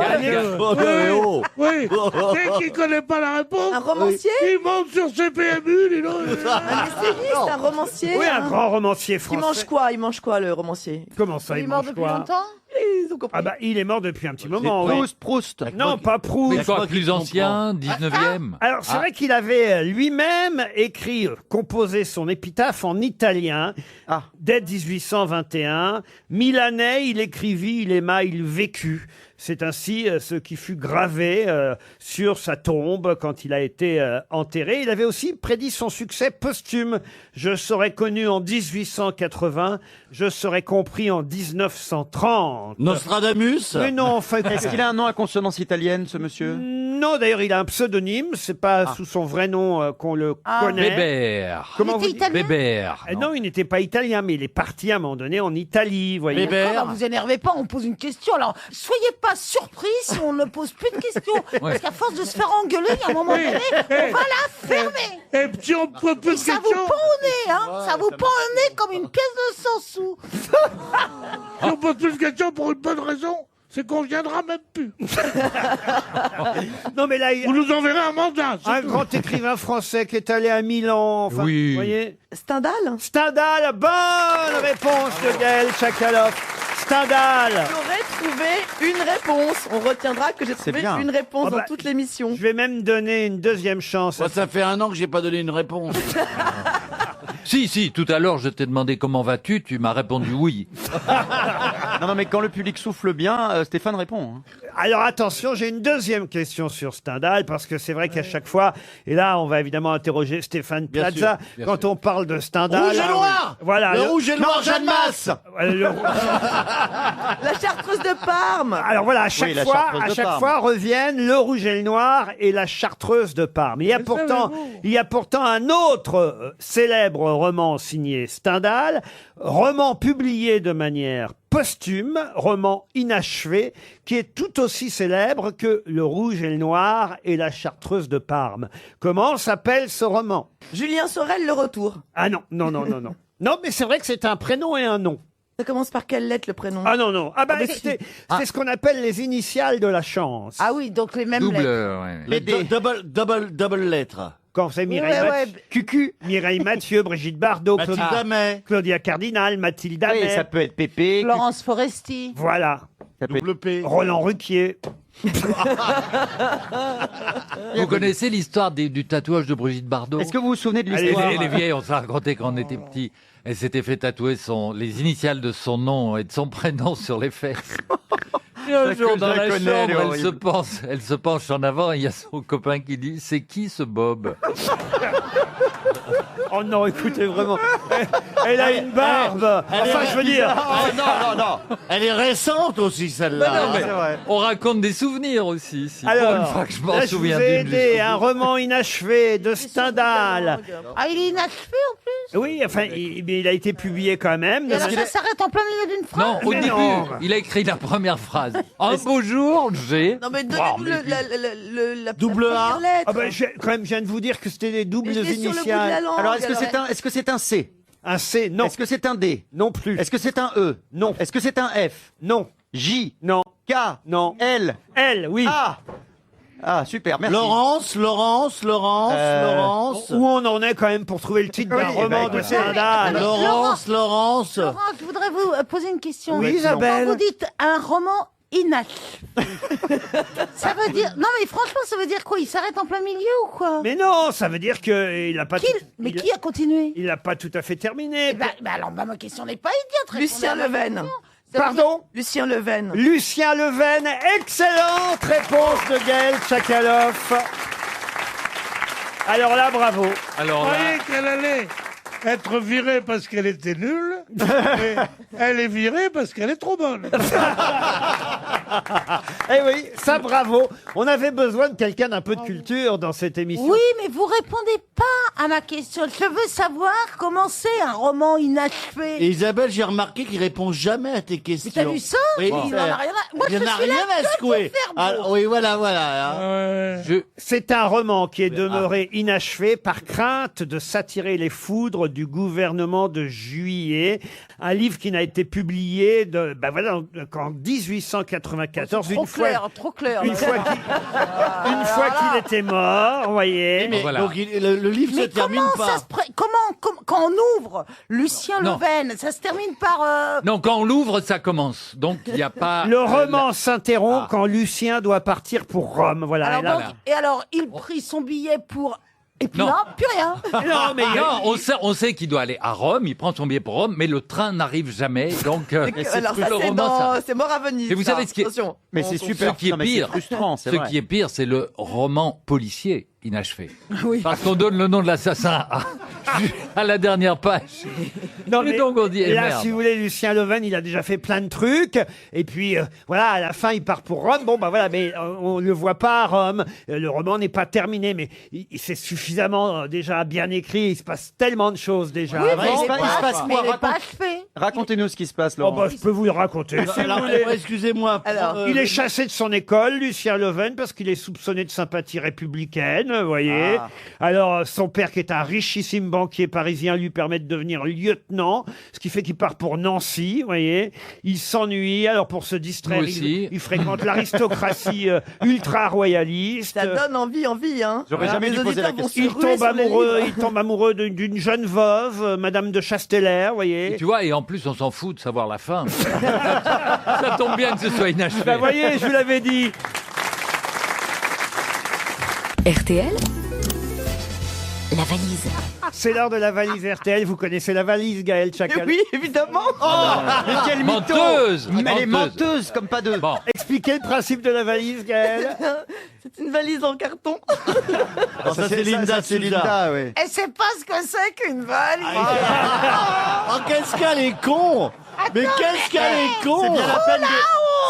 Oui. Oui. Dès qu'il connaît pas la réponse, Un romancier, il monte sur ses PMU, dis donc. un essayiste, un romancier. Oui, un grand romancier Il français. mange quoi? Il mange quoi, le romancier? Comment ça, Il est il mort mange depuis quoi? longtemps? Ils ont compris. Ah bah, il est mort depuis un petit moment. oui. Proust. Non, pas Proust. Mais Je quoi, crois plus qu'il ancien, 19e. Alors, c'est vrai qu'il avait lui-même écrit, composé son épitaphe en italien Ah. dès 1821. Milanais, il écrivit, il aima, il vécut. C'est ainsi ce qui fut gravé sur sa tombe quand il a été enterré. Il avait aussi prédit son succès posthume. Je serai connu en 1880, je serai compris en 1930. Nostradamus. Mais non, enfin, Est-ce qu'il a un nom à consonance italienne, ce monsieur? non, d'ailleurs, il a un pseudonyme. C'est pas sous son vrai nom qu'on le Ah. connaît. Bébert. Comment Il vous était dites italien? Bébert. Non, il n'était pas italien, mais il est parti à un moment donné en Italie, vous voyez. Bébert. D'accord, vous énervez pas, on pose une question. Alors, soyez pas surpris si on ne pose plus de questions. Parce qu'à force de se faire engueuler, il y a un moment donné, on va la fermer. Et puis on peut plus Et de ça vous questions. pend au nez, hein. Ça vous pend au nez comme une pièce de 100 sous. Si on pose plus de questions pour une bonne raison, c'est qu'on viendra même plus. Non, mais là, il y a Vous nous enverrez un mandat. c'est un tout. grand écrivain français qui est allé à Milan. Enfin, Oui. Vous voyez. Stendhal. Stendhal, bonne réponse de Gaël Tchakaloff. Stendhal. J'aurais trouvé une réponse. On retiendra que j'ai trouvé bien. une réponse Ah bah, dans toute l'émission. Je vais même donner une deuxième chance. Moi, ça fait 1 an que j'ai pas donné une réponse. Si, tout à l'heure, je t'ai demandé comment vas-tu, tu m'as répondu oui. Non, mais quand le public souffle bien, Stéphane répond. hein. Alors attention, j'ai une deuxième question sur Stendhal, parce que c'est vrai qu'à chaque fois, et là on va évidemment interroger Stéphane Bien Plaza, sûr, bien quand on parle de Stendhal. Rouge et noir. Voilà. Le rouge et noir, Jeanne Masse. le- La chartreuse de Parme. Alors voilà, à chaque Oui, la fois, chartreuse à de chaque Parme. fois reviennent le rouge et le noir et la chartreuse de Parme. Il y a pourtant un autre célèbre roman signé Stendhal, roman publié de manière posthume, roman inachevé, qui est tout aussi célèbre que Le Rouge et le Noir et La Chartreuse de Parme. Comment s'appelle ce roman? Julien Sorel, Le Retour. Ah non, non, non, non, non. Non, mais c'est vrai que c'est un prénom et un nom. Ça commence par quelle lettre, le prénom? Ah non, non. Ah bah Ah, mais écoutez, c'est ce qu'on appelle les initiales de la chance. Ah oui, donc les mêmes Double. lettres. Les double lettres. Quand c'est Mireille Ouais, Mathieu, Cucu, Mireille Mathieu, Brigitte Bardot, Mathilda May. Claudia Cardinal, Mathilda Oui, May. ça peut être Pépé. Florence Foresti. Voilà. Ça peut être- Double P. Roland Ruquier. Vous connaissez l'histoire du tatouage de Brigitte Bardot? Est-ce que vous vous souvenez de Allez, l'histoire? Les vieilles, on s'est raconté quand on était petit. Elle s'était fait tatouer les initiales de son nom et de son prénom sur les fesses. Et un jour, dans la connais, elle est chambre, horrible. elle se penche en avant et il y a son copain qui dit « C'est qui ce Bob ?» Oh non, écoutez, vraiment. Elle a une barbe. Enfin, je veux dire. Oh, non, non, non. Elle est récente aussi, celle-là. Bah non, mais c'est vrai. on raconte des souvenirs aussi. Si. Pour Alors, une fois que je m'en là, je souviens vous ai d'une aidé, jusqu'au un bout. roman inachevé de Stendhal. Ah, il est inachevé en plus. Oui, enfin, il a été publié quand même. Et alors ça s'arrête en plein milieu d'une phrase. Non, au Mais début, non. il a écrit la première phrase. Un beau jour, j'ai... Non, mais Wow, donnez-nous mais la Double première A. lettre. Ah ben, quand même, je viens de vous dire que c'était des doubles Mais je l'ai sur le bout de la initiales. langue. Alors, est-ce que c'est un C? Un C, non. Est-ce que c'est un D? Non plus. Est-ce que c'est un E? Non. Est-ce que c'est un F? Non. J? Non. K? Non. L? Elle, oui. A? Ah, super, merci. Laurence. Où on en est quand même pour trouver le titre d'un Oui, roman bah, de écoute. Stendhal. Laurence. Laurent, je voudrais vous poser une question. Oui, Isabelle. Quand vous dites un roman inachevé, ça veut dire... Non, mais franchement, ça veut dire quoi? Il s'arrête en plein milieu ou quoi? Mais non, ça veut dire qu'il n'a pas... Mais qui a continué? Il n'a pas tout à fait terminé. Alors, ma question n'est pas idiote. Lucien répondez à ma Leven. question. Ça veut Pardon? Lucien Leven. Lucien Leven, excellente réponse de Gaël Tchakaloff. Alors là, bravo. Je Alors là, croyais qu'elle allait être virée parce qu'elle était nulle, mais elle est virée parce qu'elle est trop bonne. Eh oui, ça bravo. On avait besoin de quelqu'un d'un peu de culture dans cette émission. Oui, mais vous répondez pas à ma question. Je veux savoir comment c'est un roman inachevé. Et Isabelle, j'ai remarqué qu'il répond jamais à tes questions. Mais t'as vu ça? Oui, Il en a rien à... Moi, il je en a suis là rien à que pour secouer. faire Ah, beau. oui, voilà. hein. C'est un roman qui est demeuré inachevé par crainte de s'attirer les foudres du gouvernement de Juillet. Un livre qui n'a été publié qu'en 1894. Trop clair. Une fois qu'il était mort, vous voyez. Mais Voilà. donc le livre Mais se termine comment pas. ça se quand on ouvre Lucien Non. Leven, ça se termine par... non, quand on l'ouvre, ça commence. Donc, il n'y a pas... Le roman s'interrompt quand Lucien doit partir pour Rome. Voilà. Alors, Et là- donc, et alors, il prit son billet pour... Et puis Non. là, plus rien. Non, mais Non, on sait qu'il doit aller à Rome, il prend son billet pour Rome, mais le train n'arrive jamais, donc Alors tout ça, le c'est roman, ça- c'est mort à Venise. Et vous ça. savez ce qui est- Attention. Mais c'est On- super. Ce qui est Non, mais pire, c'est frustrant, c'est ce vrai. qui est pire, c'est le roman policier inachevé. Oui. Parce qu'on donne le nom de l'assassin à la dernière page. Non, Et donc on dit, eh, là, merde. si vous voulez, Lucien Leven, il a déjà fait plein de trucs. Et puis, voilà, à la fin, il part pour Rome. Bon, bah voilà, mais on ne le voit pas à Rome. Le roman n'est pas terminé, mais c'est suffisamment déjà bien écrit. Il se passe tellement de choses déjà. Oui, avant. mais il se il passe- est il se pas- passe mais quoi? il est pas achevé. Racontez-nous ce qui se passe, Oh, Laurent. bah, je peux vous le raconter. si Alors, vous voulez. excusez-moi. Alors, Il est chassé de son école, Lucien Leven, parce qu'il est soupçonné de sympathie républicaine, vous voyez. Ah. Alors, son père, qui est un richissime banquier parisien, lui permet de devenir lieutenant, ce qui fait qu'il part pour Nancy, vous voyez. Il s'ennuie, alors pour se distraire, Nous aussi. il fréquente l'aristocratie ultra-royaliste. ça donne envie, hein. J'aurais jamais Les dû poser la auditeurs vont question. se Il ruer tombe sur les amoureux, livres. il tombe amoureux d'une jeune veuve, Madame de Chasteller, vous voyez. Tu vois, et en plus, on s'en fout de savoir la fin. Ça tombe bien que ce soit inachevé. Bah, vous voyez, je vous l'avais dit. RTL, la valise. C'est l'heure de la valise RTL. Vous connaissez la valise, Gaël Chacal. Oui, évidemment. Mais quelle mytho! Menteuse! Mais elle est Menteuse. menteuse comme pas deux. Bon, Expliquez le principe de la valise, Gaël. C'est une valise en carton. Alors, ça, c'est Linda. ça, c'est Linda, oui. Elle sait pas ce que c'est qu'une valise. Oh, qu'est-ce qu'elle est con! Mais qu'est-ce qu'elle est C'est con! bien la peine de...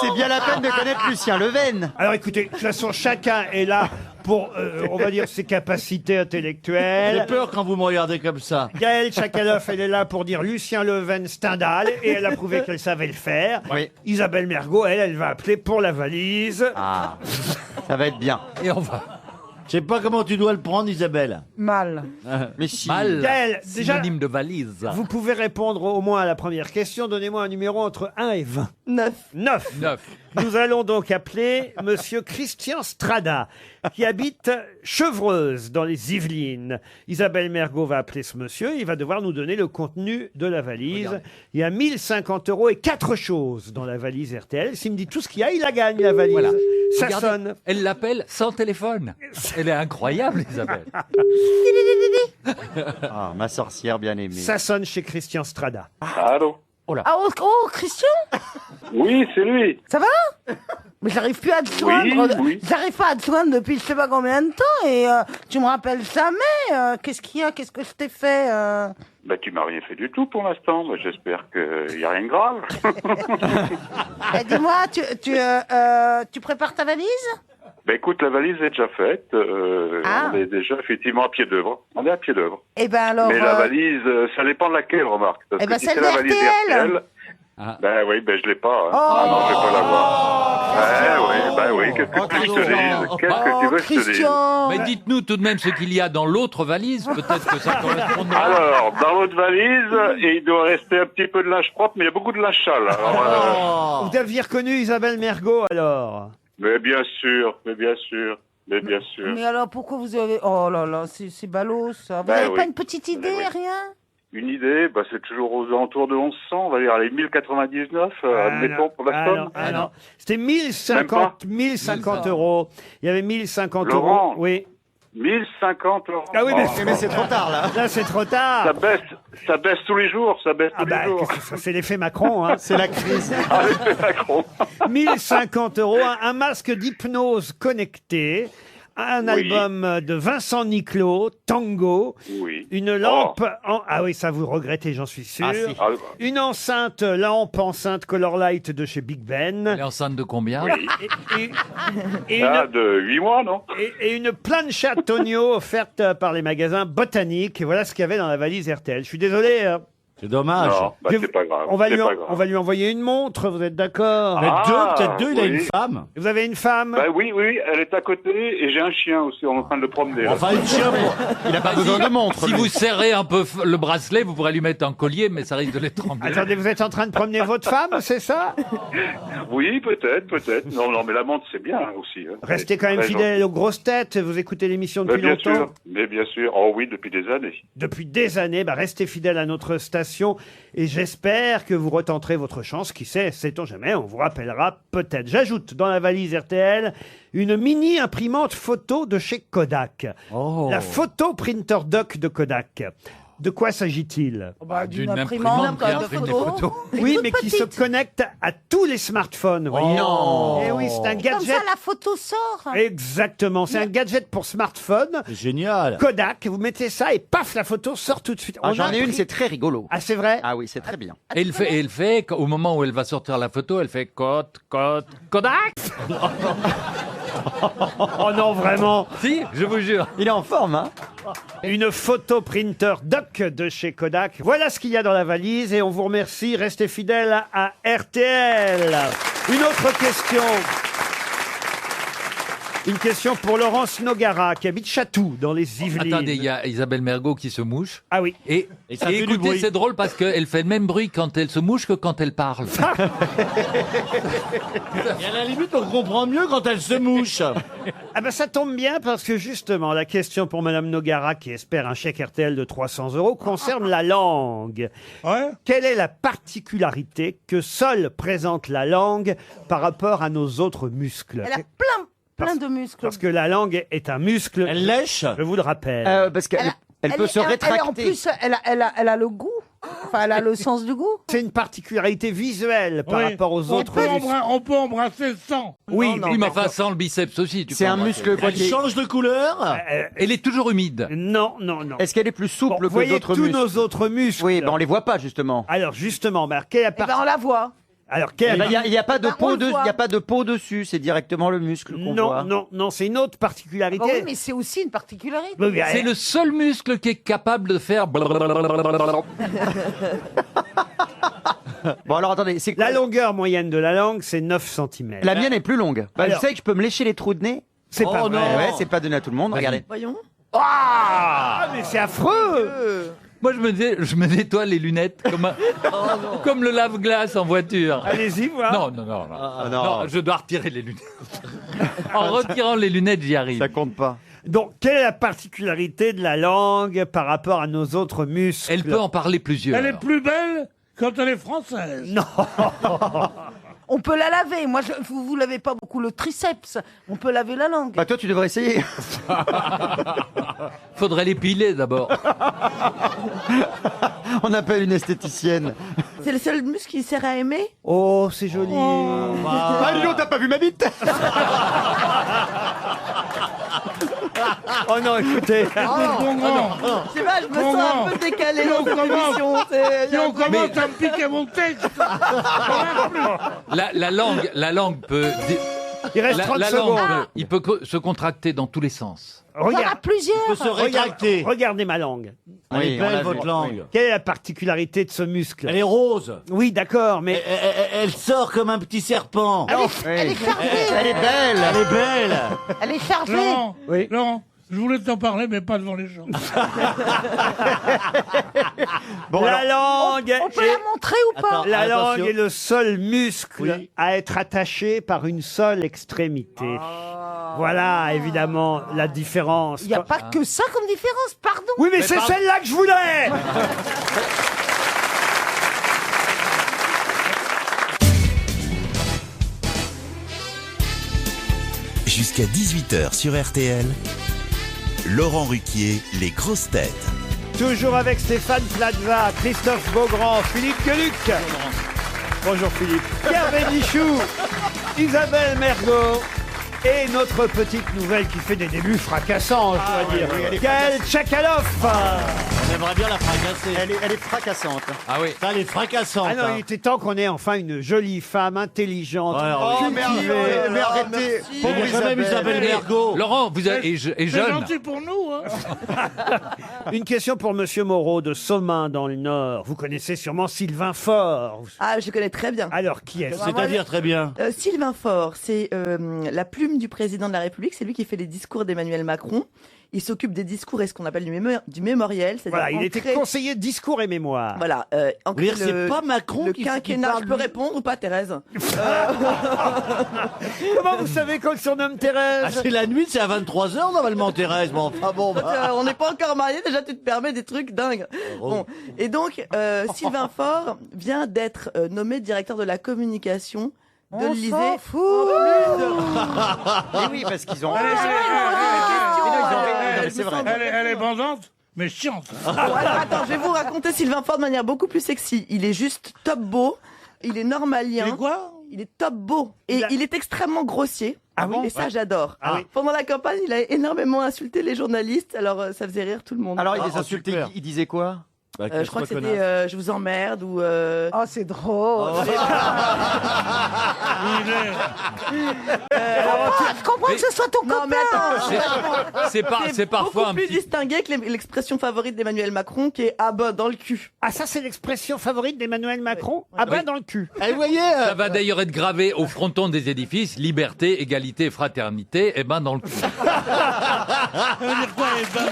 C'est bien la peine de connaître Lucien Leven. Alors écoutez, de toute façon, chacun est là pour, on va dire, ses capacités J'ai intellectuelles. peur quand vous me regardez comme ça. Gaëlle Tchakaloff, elle est là pour dire Lucien Leven Stendhal, et elle a prouvé qu'elle savait le faire. Oui. Isabelle Mergo, elle va appeler pour la valise. Ah, ça va être bien. Et on va. Je sais pas comment tu dois le prendre, Isabelle. Mal. Mais si. Mal. Gaëlle, déjà, Synonyme de valise. vous pouvez répondre au moins à la première question. Donnez-moi un numéro entre 1 et 20. 9. 9. 9. Nous allons donc appeler Monsieur Christian Strada, qui habite Chevreuse, dans les Yvelines. Isabelle Mergo va appeler ce monsieur. Il va devoir nous donner le contenu de la valise. Regardez. Il y a 1050 € et 4 choses dans la valise RTL. S'il me dit tout ce qu'il y a, il la gagne, la valise. Voilà. Ça Regardez, sonne. Elle l'appelle sans téléphone. Elle est incroyable, Isabelle. Ah, ma sorcière bien aimée. Ça sonne chez Christian Strada. Allô? Ah, oh, Christian, Oui, c'est lui. ça va? Mais j'arrive plus à te joindre. oui. J'arrive pas à te joindre depuis je sais pas combien de temps et tu me rappelles jamais. Qu'est-ce qu'il y a? Qu'est-ce que je t'ai fait? Bah, tu m'as rien fait du tout pour l'instant. Bah, j'espère qu'il n'y a rien de grave. Eh, dis-moi, tu prépares ta valise? Bah, écoute, la valise est déjà faite. On est déjà effectivement à pied d'œuvre. On est à pied d'œuvre. Eh ben alors. Mais la valise, ça dépend de laquelle, remarque. Parce Eh ben, que si celle c'est la valise d'RTL. RTL, Ah. ben oui, ben je l'ai pas. Hein. Ah non, je vais pas l'avoir. Oui, qu'est-ce que tu veux que je te dise? Qu'est-ce que tu veux que je te dise? Christian. Mais dites-nous tout de même ce qu'il y a dans l'autre valise. Peut-être que ça correspondra. Alors, dans l'autre valise, il doit rester un petit peu de linge propre, mais il y a beaucoup de linge sale. Alors, Vous aviez reconnu Isabelle Mergo, alors? mais bien sûr, mais bien sûr, mais bien sûr. Mais alors pourquoi vous avez... Oh là là, c'est ballot ça. Vous Ben n'avez oui. pas une petite idée, Oui. rien? Une idée, bah, c'est toujours aux alentours de 1100, on va dire les 1099, admettons, pour la somme. non. C'était 1050 € Il y avait 1050 €. Laurent. Oui. 1050 €. Ah oui, Oh. mais c'est trop tard, là. Là, c'est trop tard. Ça baisse tous les jours, ça baisse tous les jours. qu'est-ce que c'est l'effet Macron, hein. C'est la crise. Ah, l'effet Macron. 1050 €, un masque d'hypnose connecté, un Oui. album de Vincent Niclot, Tango, Oui. une lampe... Ah oui, ça vous regrettez, j'en suis sûr. Ah, si. Ah, Une lampe enceinte Colorlight de chez Big Ben. Elle est enceinte de combien? oui. Et Ah, une, de 8 mois, non? et une plancha Tonio offerte par les magasins Botanique. Et voilà ce qu'il y avait dans la valise RTL. Je suis désolé. Hein. C'est dommage. Non, bah, Je- c'est pas grave. On va, c'est lui, pas grave. on va lui envoyer une montre, vous êtes d'accord? Peut-être deux, il a oui. une femme. Vous avez une femme? Bah oui, elle est à côté et j'ai un chien aussi, on est en train de le promener. Là. Enfin, une chien, Il n'a pas besoin de montre. Si lui. vous serrez un peu le bracelet, vous pourrez lui mettre un collier, mais ça risque de l'étrangler. Attendez, vous êtes en train de promener votre femme, c'est ça? Oui, peut-être. Non, mais la montre, c'est bien aussi. Hein. Restez quand même Très fidèle aux grosses têtes, vous écoutez l'émission gentil. depuis Mais bien longtemps? sûr, mais bien sûr. Oh oui, depuis des années. Depuis des années, restez fidèle à notre station et j'espère que vous retenterez votre chance. Qui sait, sait-on jamais, on vous rappellera peut-être. J'ajoute dans la valise RTL une mini imprimante photo de chez Kodak. La photo printer doc de Kodak. De quoi s'agit-il? D'une imprimante qui imprime des photos. Oui, mais qui se connecte à tous les smartphones. vous voyez. Non. Et oui, c'est un Comme gadget. ça, la photo sort. Exactement, c'est un gadget pour smartphone. C'est génial. Kodak, vous mettez ça et paf, la photo sort tout de suite. Ah, On j'en a ai une, pris- c'est très rigolo. Ah, c'est vrai? Ah oui, c'est très bien. Et elle fait, au moment où elle va sortir la photo, elle fait Kodak. Oh non, vraiment. Si, je vous jure. Il est en forme, hein? Une photo printer doc de chez Kodak. Voilà ce qu'il y a dans la valise et on vous remercie. Restez fidèles à RTL. Une autre question. Une question pour Laurence Nogara qui habite Chatou dans les Yvelines. Attendez, il y a Isabelle Mergo qui se mouche. Ah oui. Et ça fait du écoutez, bruit. c'est drôle parce qu'elle fait le même bruit quand elle se mouche que quand elle parle. Et à la limite, on comprend mieux quand elle se mouche. Ah ben ça tombe bien parce que justement la question pour Madame Nogara qui espère un chèque RTL de 300 € concerne la langue. Ouais. Quelle est la particularité que seule présente la langue par rapport à nos autres muscles? Elle a plein de muscles. Parce que la langue est un muscle. Elle lèche. Je vous le rappelle. Parce qu'elle elle peut se en rétracter. plus, elle a le goût. Enfin, elle a le sens du goût. C'est une particularité visuelle par Oui. rapport aux autres muscles. On peut embrasser le sang. Oui, Oui, mais enfin, sans le biceps aussi. Tu C'est peux un embrasser. muscle quoi Elle qui est- change de couleur. Elle est toujours humide. Non. Est-ce qu'elle est plus Bon, souple vous que voyez d'autres tous muscles? nos autres muscles. Oui, on les voit pas justement. Alors justement, quelle est la Eh ben, on la voit. Alors, Il n'y a pas de Bah, on peau le voit. il y a pas de peau dessus, c'est directement le muscle qu'on voit. Non, c'est une autre particularité. Ah oui, mais c'est aussi une particularité. Oui, mais, C'est le seul muscle qui est capable de faire. Bon alors attendez, c'est quoi la longueur moyenne de la langue, c'est 9 cm. La mienne est plus longue. Bah, Alors- je sais que je peux me lécher les trous de nez. C'est pas vrai. Ouais, c'est pas donné à tout le monde. Regardez. Voyons. Ah, mais c'est affreux. Moi, je me nettoie les lunettes comme le lave-glace en voiture. Allez-y, voir. Non. Non, je dois retirer les lunettes. En retirant les lunettes, j'y arrive. Ça compte pas. Donc, quelle est la particularité de la langue par rapport à nos autres muscles? Elle peut en parler plusieurs. Elle est plus belle quand elle est française. Non. On peut la laver. Moi, vous lavez pas beaucoup le triceps. On peut laver la langue. Bah toi tu devrais essayer. Faudrait l'épiler d'abord. On appelle une esthéticienne. C'est le seul muscle qui sert à aimer. Oh, c'est joli. Ah dis donc, t'as pas vu ma bite? Oh non, écoutez. Mon grand, Je sais pas, je me sens Comment un peu décalée Si dans on cette commence- émission. C'est- si on commence à me piquer mon texte, La langue peut. Il reste 30 La secondes. langue, il peut se contracter dans tous les sens. Il y en a Regarde, plusieurs. regardez ma langue. Elle est on l'a belle, vu. votre langue. Quelle est la particularité de ce muscle? Elle est rose. Oui, d'accord, mais Elle sort comme un petit serpent. Elle est chargée. Elle est belle. Elle est belle. Elle est chargée. Laurent, Oui. Laurent, je voulais t'en parler, mais pas devant les gens. Bon la alors. langue On peut est... la montrer ou pas? Attends. La Attention. langue est le seul muscle Oui. à être attaché par une seule extrémité. Voilà, évidemment, la différence. Il n'y a pas que ça comme différence, pardon. Oui, mais c'est celle-là que je voulais. Jusqu'à 18h sur RTL, Laurent Ruquier, les grosses têtes. Toujours avec Stéphane Plaza, Christophe Beaugrand, Philippe Gueluc. Bonjour Philippe. Pierre Bénichou, Isabelle Mergo et notre petite nouvelle qui fait des débuts fracassants, je dois dire. Gaël Tchakaloff. On aimerait bien la fracasser. Elle est fracassante. Ah oui. Ça, elle est fracassante. Ah non, hein. il était temps qu'on ait enfin une jolie femme intelligente. Ouais, alors, Oh merde, mais arrêtez. Il y a quand même Isabelle Mergo. Laurent, vous êtes C'est jeune. gentil pour nous, hein. Une question pour Monsieur Moreau de Somain dans le Nord. Vous connaissez sûrement Sylvain Faure. Ah, je connais très bien. Alors qui est-ce? C'est-à-dire très bien. Sylvain Faure, c'est la plume du président de la République. C'est lui qui fait les discours d'Emmanuel Macron. Il s'occupe des discours et ce qu'on appelle du mémoriel. C'est-à-dire Voilà, il était ancrer- conseiller discours et mémoire. Voilà, Vous voulez dire, c'est pas Macron le qui quinquennat. parle, Je peux lui répondre ou pas, Thérèse? Comment vous savez qu'on le surnomme Ah, Thérèse? c'est la nuit, c'est à 23h normalement, Thérèse. Bon, enfin bon. Bah. On n'est pas encore mariés, déjà tu te permets des trucs dingues. Bon, et donc Sylvain Faure vient d'être nommé directeur de la communication de On l'Élysée. s'en fout. Mais oui, parce qu'ils ont. Elle est- mais c'est vrai. Elle est bandante, mais chiante. Alors, attends, je vais vous raconter Sylvain Faure de manière beaucoup plus sexy. Il est juste top beau, il est normalien. Et quoi? Il est top beau et il est extrêmement grossier. Ah bon? Et ça, j'adore. Ah oui. Pendant la campagne, il a énormément insulté les journalistes, alors ça faisait rire tout le monde. Alors il les Ah, insultait, super. il disait quoi? je crois que c'était je vous emmerde ou Oh, c'est drôle. Je comprends que ce soit ton non mais copain. attends, C'est parfois beaucoup un plus petit. distingué que l'expression favorite d'Emmanuel Macron qui est ah bah dans le cul. Ah, ça, c'est l'expression favorite d'Emmanuel Macron? Ah ben, Oui. dans le cul. Eh, vous voyez Ça va d'ailleurs être gravé au fronton des édifices liberté, égalité, fraternité. Et ben dans le cul. Ça veut dire quoi, les bonnes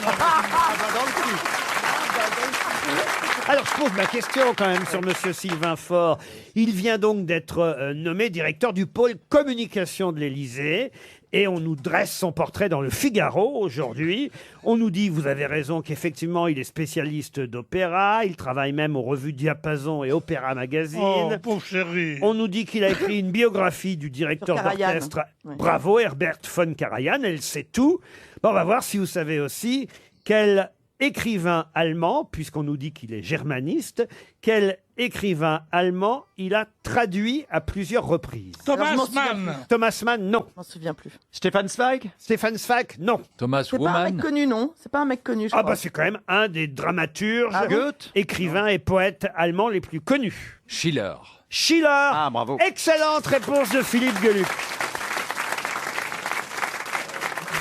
Alors, je pose ma question quand même sur Monsieur Sylvain Faure. Il vient donc d'être nommé directeur du pôle communication de l'Élysée. Et on nous dresse son portrait dans le Figaro aujourd'hui. On nous dit, vous avez raison, qu'effectivement, il est spécialiste d'opéra. Il travaille même aux revues Diapason et Opéra Magazine. Oh, pauvre chérie. On nous dit qu'il a écrit une biographie du directeur Sur Karajan. d'orchestre. Ouais. Bravo, Herbert von Karajan. Elle sait tout. Bon, on va voir si vous savez aussi quel écrivain allemand, puisqu'on nous dit qu'il est germaniste, quel écrivain allemand il a traduit à plusieurs reprises. Thomas Alors, je m'en souviens Mann. Thomas Mann, non. Je m'en souviens plus. Stéphane Zweig? Stéphane Zweig, non. Thomas C'est pas un mec Woman. connu, non? C'est pas un mec connu, je Ah crois. bah c'est quand même un des dramaturges, Ah bon écrivains et poètes allemands les plus connus. Schiller. Schiller. Ah, bravo. Excellente réponse de Philippe Gueluc.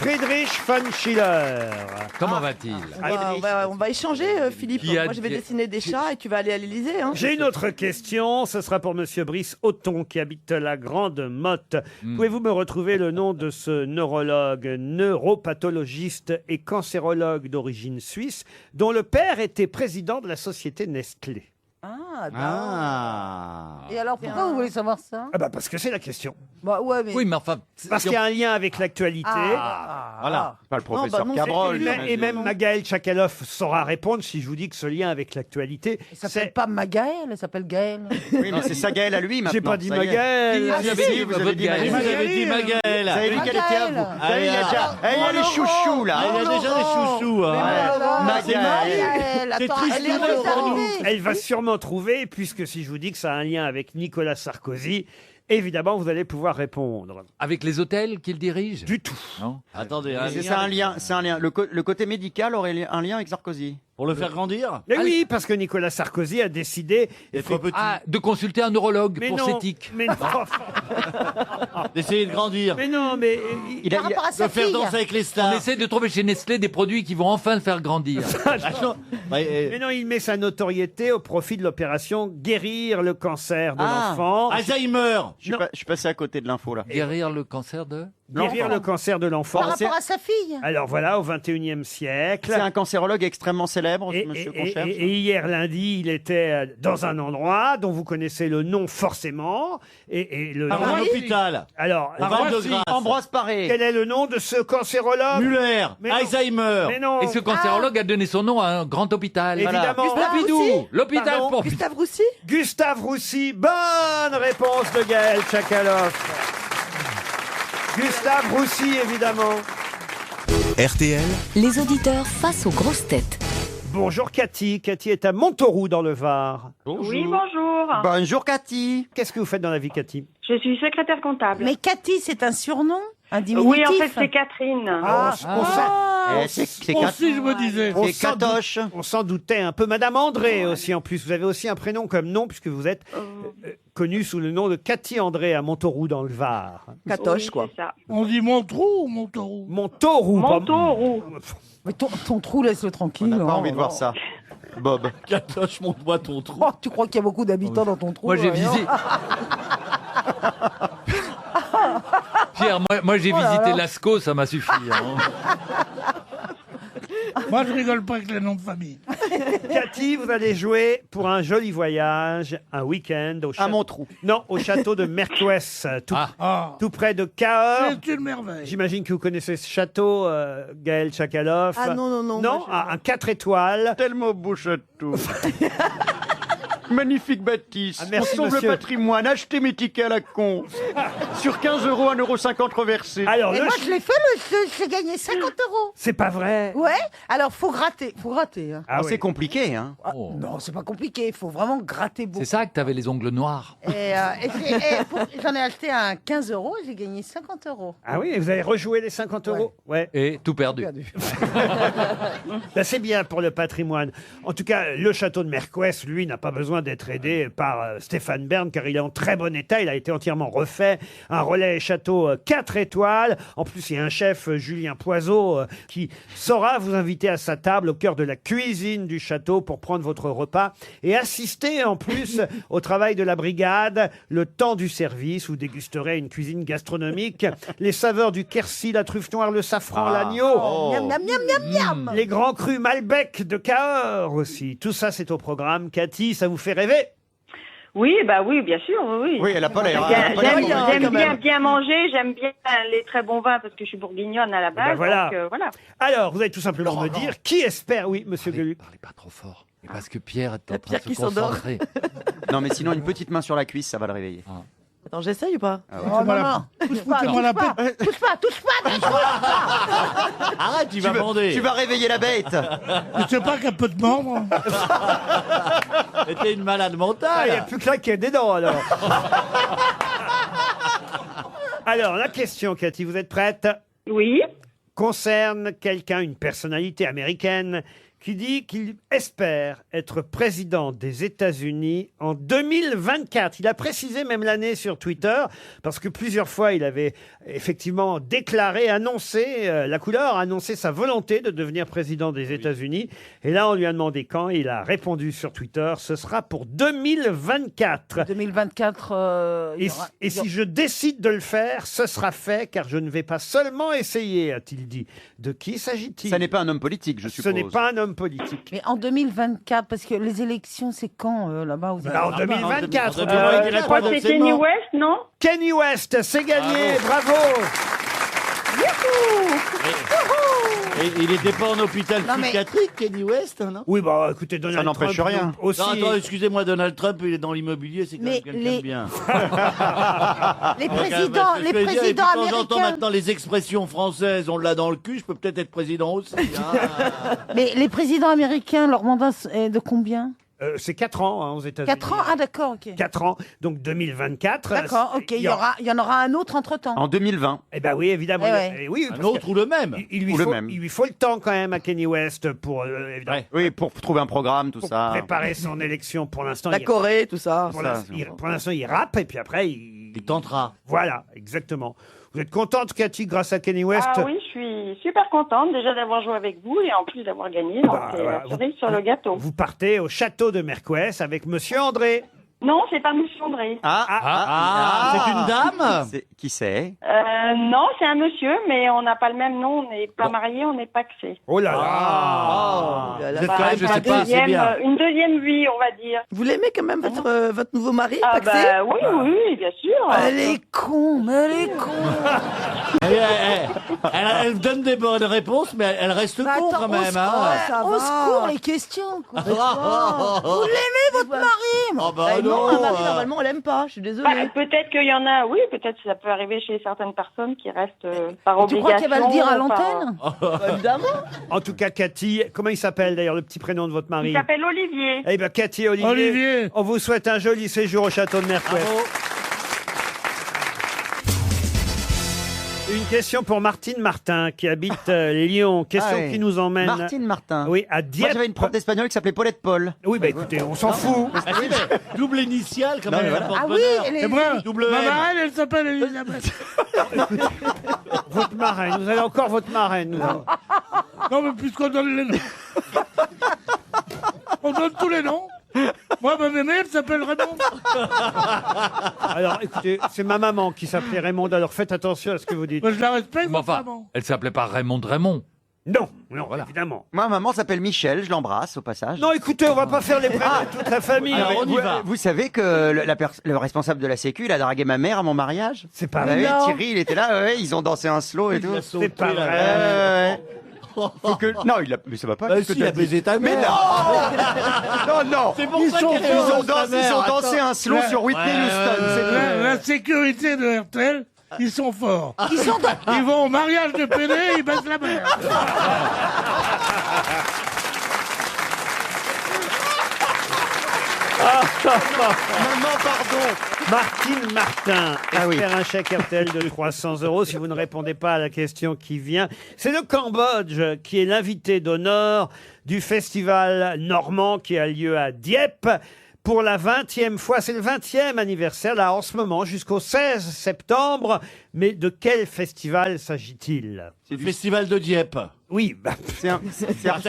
Friedrich von Schiller. Comment va-t-il? On va échanger, Philippe. Moi, je vais dessiner des chats et tu vas aller à l'Élysée. Hein. J'ai une autre question. Ce sera pour Monsieur Brice Auton qui habite la Grande Motte. Pouvez-vous me retrouver le nom de ce neurologue, neuropathologiste et cancérologue d'origine suisse dont le père était président de la société Nestlé? Et alors, pourquoi vous voulez savoir ça? Ah bah parce que c'est la question. Bah ouais, mais... Oui, mais enfin... Parce qu'il y a un lien avec l'actualité. Voilà, pas le professeur non, Cabrol. Et même Magaël Tchakaloff saura répondre si je vous dis que ce lien avec l'actualité, Elle s'appelle pas Magaël, elle s'appelle Gaël. Oui, mais c'est ça Gaël à lui maintenant. J'ai pas dit ça y est. Magaël. Vous avez dit, vous avez dit Gaël. Vous avez dit Magaël. Vous avez dit qu'elle était à vous. Magaël. Vous savez, il y a déjà il y a les chouchous là. Il y a déjà des chouchous. Magaël. C'est Attends, triste elle est pour nous. retardée. Elle va sûrement trouver, puisque si je vous dis que ça a un lien avec Nicolas Sarkozy, évidemment, vous allez pouvoir répondre. Avec les hôtels qu'il dirige? Du tout. Non. Attendez, C'est un lien. Le côté médical aurait un lien avec Sarkozy. pour le faire grandir. Mais oui, parce que Nicolas Sarkozy a décidé D'être petit. De consulter un neurologue Mais pour non, ses tics. mais non, D'essayer de grandir. mais non, mais Par rapport à De sa faire fille. danser avec les On stars. essaie de trouver chez Nestlé des produits qui vont enfin le faire grandir. mais non, il met sa notoriété au profit de l'opération guérir le cancer de l'enfant. Alzheimer. Je suis passé à côté de l'info là. Guérir le cancer de... Guérir le cancer de l'enfant. Par rapport à sa fille. Alors voilà, au 21e siècle. C'est un cancérologue extrêmement célèbre, Et, monsieur et- Concherche. et hier lundi, il était dans un endroit dont vous connaissez le nom forcément. Et le Par un hôpital. Alors, Au Val-de-Grâce. Ambroise Paré. quel est le nom de ce cancérologue? Muller. Mais non. Alzheimer. Mais non. Et ce cancérologue a donné son nom à un grand hôpital. Évidemment. Gustave Pompidou. Roussy. L'hôpital Pardon Pompidou. Gustave Roussy. Gustave Roussy. Bonne réponse de Gaël Tchakaloff. Gustave Roussy, évidemment. RTL, Les auditeurs face aux grosses têtes. Bonjour Cathy. Cathy est à Montauroux dans le Var. Oui, bonjour. Bonjour Cathy. Qu'est-ce que vous faites dans la vie, Cathy? Je suis secrétaire comptable. Mais Cathy, c'est un surnom? Un diminutif? Oui, en fait, c'est Catherine. C'est Aussi, je me disais. On c'est s'en Catoche. On s'en doutait un peu. Madame André aussi, en plus. Vous avez aussi un prénom comme nom, puisque vous êtes connue sous le nom de Cathy André à Montauroux dans le Var. Catoche, Oui, quoi. c'est ça. On dit Montrou ou Montauroux? Montauroux. pas- Montauroux. Mais ton trou, laisse-le On tranquille. n'a pas hein. envie de voir ça. Bob. Catoche, montre-moi ton trou. Oh, tu crois qu'il y a beaucoup d'habitants dans ton trou? Moi, j'ai voyons. visité... Pierre, moi j'ai visité Lascaux, ça m'a suffi. hein. Moi, je rigole pas avec les noms de famille. Cathy, vous allez jouer pour un joli voyage, un week-end au À château. Montrou. Non, au château de Mercouès, tout, Ah, tout près de Cahors. c'est une merveille. J'imagine que vous connaissez ce château, Gaël Tchakaloff. Ah non, non, non. Non, moi, je- un 4 étoiles. Tellement beau château. Magnifique bâtisse. Ah, merci, On sauve monsieur. le patrimoine. Achetez mes tickets à la con. Sur 15 €, 1,50 € reversé. Alors, Et le moi, ch- je l'ai fait, monsieur. J'ai gagné 50 €. c'est pas vrai. Ouais. Alors, faut gratter. Faut gratter. Hein. Ah oui. C'est compliqué, hein. Ah, Oh. non, c'est pas compliqué. Il faut vraiment gratter beaucoup. C'est ça que t'avais les ongles noirs. J'en ai acheté un 15 € et j'ai gagné 50 €. Ah oui, et vous avez rejoué les 50 euros? Ouais. Et tout perdu. Ben, c'est bien pour le patrimoine. En tout cas, le château de Mercouès, lui, n'a pas besoin d'être aidé par Stéphane Bern, car il est en très bon état. Il a été entièrement refait. Un relais château 4 étoiles. En plus, il y a un chef, Julien Poiseau, qui saura vous inviter à sa table au cœur de la cuisine du château pour prendre votre repas et assister en plus au travail de la brigade. Le temps du service, vous dégusterez une cuisine gastronomique, les saveurs du quercy, la truffe noire, le safran, l'agneau. Miam, miam, miam, miam, miam. Les grands crus Malbec de Cahors aussi. Tout ça, c'est au programme. Cathy, ça vous fait rêver? Oui, bah oui, bien sûr, oui. Oui, elle a pas l'air. J'aime bien manger, j'aime bien les très bons vins parce que je suis bourguignonne à la base. Ben voilà. Donc, voilà. Alors, vous allez tout simplement me dire qui espère... Oui, monsieur Gueluc. Parlez pas trop fort. Parce que Pierre est en train Pierre de se qui s'endort. concentrer. Non, mais sinon, une petite main sur la cuisse, ça va le réveiller. Attends, j'essaye ou pas? Oh, non, non. Touche pas, Foutez-moi la touche pas, touche pas, touche pas, touche pas. Arrête, tu vas bander. Tu vas réveiller la bête. Tu sais pas qu'elle peut te mordre? T'es une malade Ah, il n'y a mentale. plus que là qui est des dents, alors. Alors, la question, Cathy, vous êtes prête? Oui. Concerne quelqu'un, une personnalité américaine, qui dit qu'il espère être président des États-Unis en 2024. Il a précisé même l'année sur Twitter, parce que plusieurs fois, il avait effectivement déclaré, annoncé la couleur, annoncé sa volonté de devenir président des États-Unis. Et là, on lui a demandé quand. Il a répondu sur Twitter, ce sera pour 2024. 2024. Et si je décide de le faire, ce sera fait, car je ne vais pas seulement essayer, a-t-il dit. De qui s'agit-il? Ça n'est pas un homme politique, je Ce suppose. n'est pas un homme politique. Mais en 2024, parce que les élections, c'est quand là-bas En 2024. Je crois que c'est Kanye West, non? Kanye West, c'est gagné, bravo. Et il n'était pas en hôpital Non, mais- psychiatrique, Kanye West, non? Oui, bah écoutez, Donald Trump n'empêche rien. aussi. Non, attends, excusez-moi, Donald Trump, il est dans l'immobilier, c'est quand Mais même quelqu'un les- de bien. Les Quand même, présidents, parce que les je veux dire, et puis présidents quand j'entends américains. maintenant les expressions françaises, on l'a dans le cul, je peux peut-être être président aussi. hein. Mais les présidents américains, leur mandat est de combien? C'est 4 ans hein, aux États-Unis. 4 ans? Ah d'accord, ok. 4 ans, donc 2024. D'accord, ok. Il y en aura un autre entre-temps. En 2020. Eh ben oui, évidemment. Eh ouais. Eh oui, Un parce autre que ou le même. il lui Ou le faut, même. il lui faut le temps quand même à Kanye West pour, évidemment, Oui, pour trouver un programme, tout pour ça. préparer son élection. Pour l'instant, La Corée, tout ça. pour l'instant, il rappe et puis après, Il tentera. Voilà, exactement. Vous êtes contente, Cathy, grâce à Kanye West? Ah oui, je suis super contente déjà d'avoir joué avec vous et en plus d'avoir gagné. Donc c'est voilà, la cerise sur le gâteau. Vous partez au château de Mercoès avec Monsieur André. Non, c'est pas Monsieur André. C'est une dame? Qui c'est? Non, c'est un monsieur, mais on n'a pas le même nom. On n'est pas mariés, on n'est pas axés. Oh là là. Vous êtes quand même je pas sais pas, c'est bien. Une deuxième vie, on va dire. Vous l'aimez quand même, votre nouveau mari, Ah Paxé? bah oui, bien sûr. Elle est con, mais elle est con. Elle donne des bonnes réponses, mais elle reste Mais con attends, quand même. Au secours, les questions. Quoi. Vous l'aimez, votre mari? Oh bah Bah, non, non. un mari, normalement, on l'aime pas. Je suis désolée. Bah, peut-être qu'il y en a, oui, peut-être ça peut arriver chez certaines personnes qui restent par Tu obligation. crois qu'elle va le dire à par- l'antenne? Bah, évidemment. En tout cas, Cathy, comment il s'appelle d'ailleurs le petit prénom de votre mari? Il s'appelle Olivier. Eh bien, Cathy et Olivier, Olivier. on vous souhaite un joli séjour au château de Mercoès. Une question pour Martine Martin qui habite Lyon. Question Ah oui. qui nous emmène. Martine Martin. Oui, à Moi, Dieppe. j'avais une prof d'espagnol qui s'appelait Paulette Paul. Oui, bah écoutez, on s'en fout. Ah oui, mais double initiale, quand Non, même. mais voilà. porte Ah oui, bonheur. elle est... Et moi, Double ma M. marraine, elle s'appelle Elisabeth. Votre marraine, vous avez encore votre marraine. Nous avons. Non, mais puisqu'on donne les noms. On donne tous les noms. Moi, ma mémé, elle s'appelle Raymond. Alors écoutez, c'est ma maman qui s'appelait Raymond, alors faites attention à ce que vous dites. Moi, je la respecte, Mais votre enfin, maman. elle s'appelait pas Raymond Raymond. Non, non, évidemment. Moi, maman s'appelle Michel, je l'embrasse au passage. Non, écoutez, on va pas faire les prénoms de toute la famille. Alors, on y vous, va. vous savez que le responsable de la Sécu, il a dragué ma mère à mon mariage? C'est pas Vous savez, vrai. Thierry, il était là, ouais, ils ont dansé un slow et tout. Il a sauté, C'est pas là. vrai. Ouais. Faut que... Non, mais ça va pas. Bah qu'est-ce que si, il t'as a dit? baisé ta Mais mère. non. Non. C'est pour Ils ça sont- qu'elle ils ont danse, ta dansé, ils ont mère, dansé un slow Ouais. sur Whitney Ouais, Houston. c'est tout. La sécurité de RTL, ils sont forts. Ils sont Ils vont au mariage de PD, ils baissent la mère. Maman, pardon. Martine Martin Ah oui. espère un chèque RTL de 300 € si vous ne répondez pas à la question qui vient. C'est le Cambodge qui est l'invité d'honneur du festival normand qui a lieu à Dieppe. Pour la 20e fois, c'est le 20e anniversaire, là, en ce moment, jusqu'au 16 septembre. Mais de quel festival s'agit-il? C'est le festival de Dieppe. Oui, bah,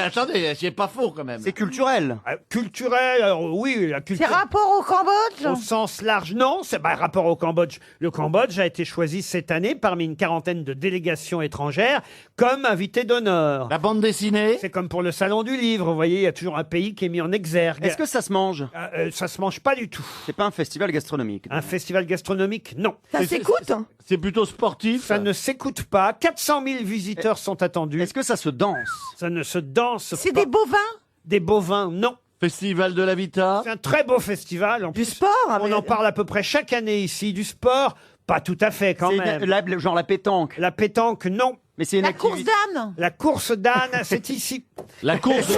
Attendez, c'est pas faux quand même. C'est culturel. culturel, alors oui, la C'est culture... rapport au Cambodge? Au sens large, non, c'est rapport au Cambodge. Le Cambodge a été choisi cette année parmi une quarantaine de délégations étrangères comme invité d'honneur. La bande dessinée. C'est comme pour le Salon du Livre, vous voyez, il y a toujours un pays qui est mis en exergue. Est-ce que ça se mange? Ça se mange pas du tout. C'est pas un festival gastronomique. Un festival gastronomique, non. Ça s'écoute? C'est plutôt sportif. Ça ne s'écoute pas. 400 000 visiteurs sont attendus. Est-ce que ça se danse? Ça ne se danse C'est pas. des bovins? Des bovins, non. Festival de la Vita. C'est un très beau festival. En Du plus, sport? hein, on mais- en parle à peu près chaque année ici. Du sport, pas tout à fait quand C'est même. genre la pétanque. La pétanque, non. Mais c'est une La course d'âne. La course d'âne, c'est ici. La course.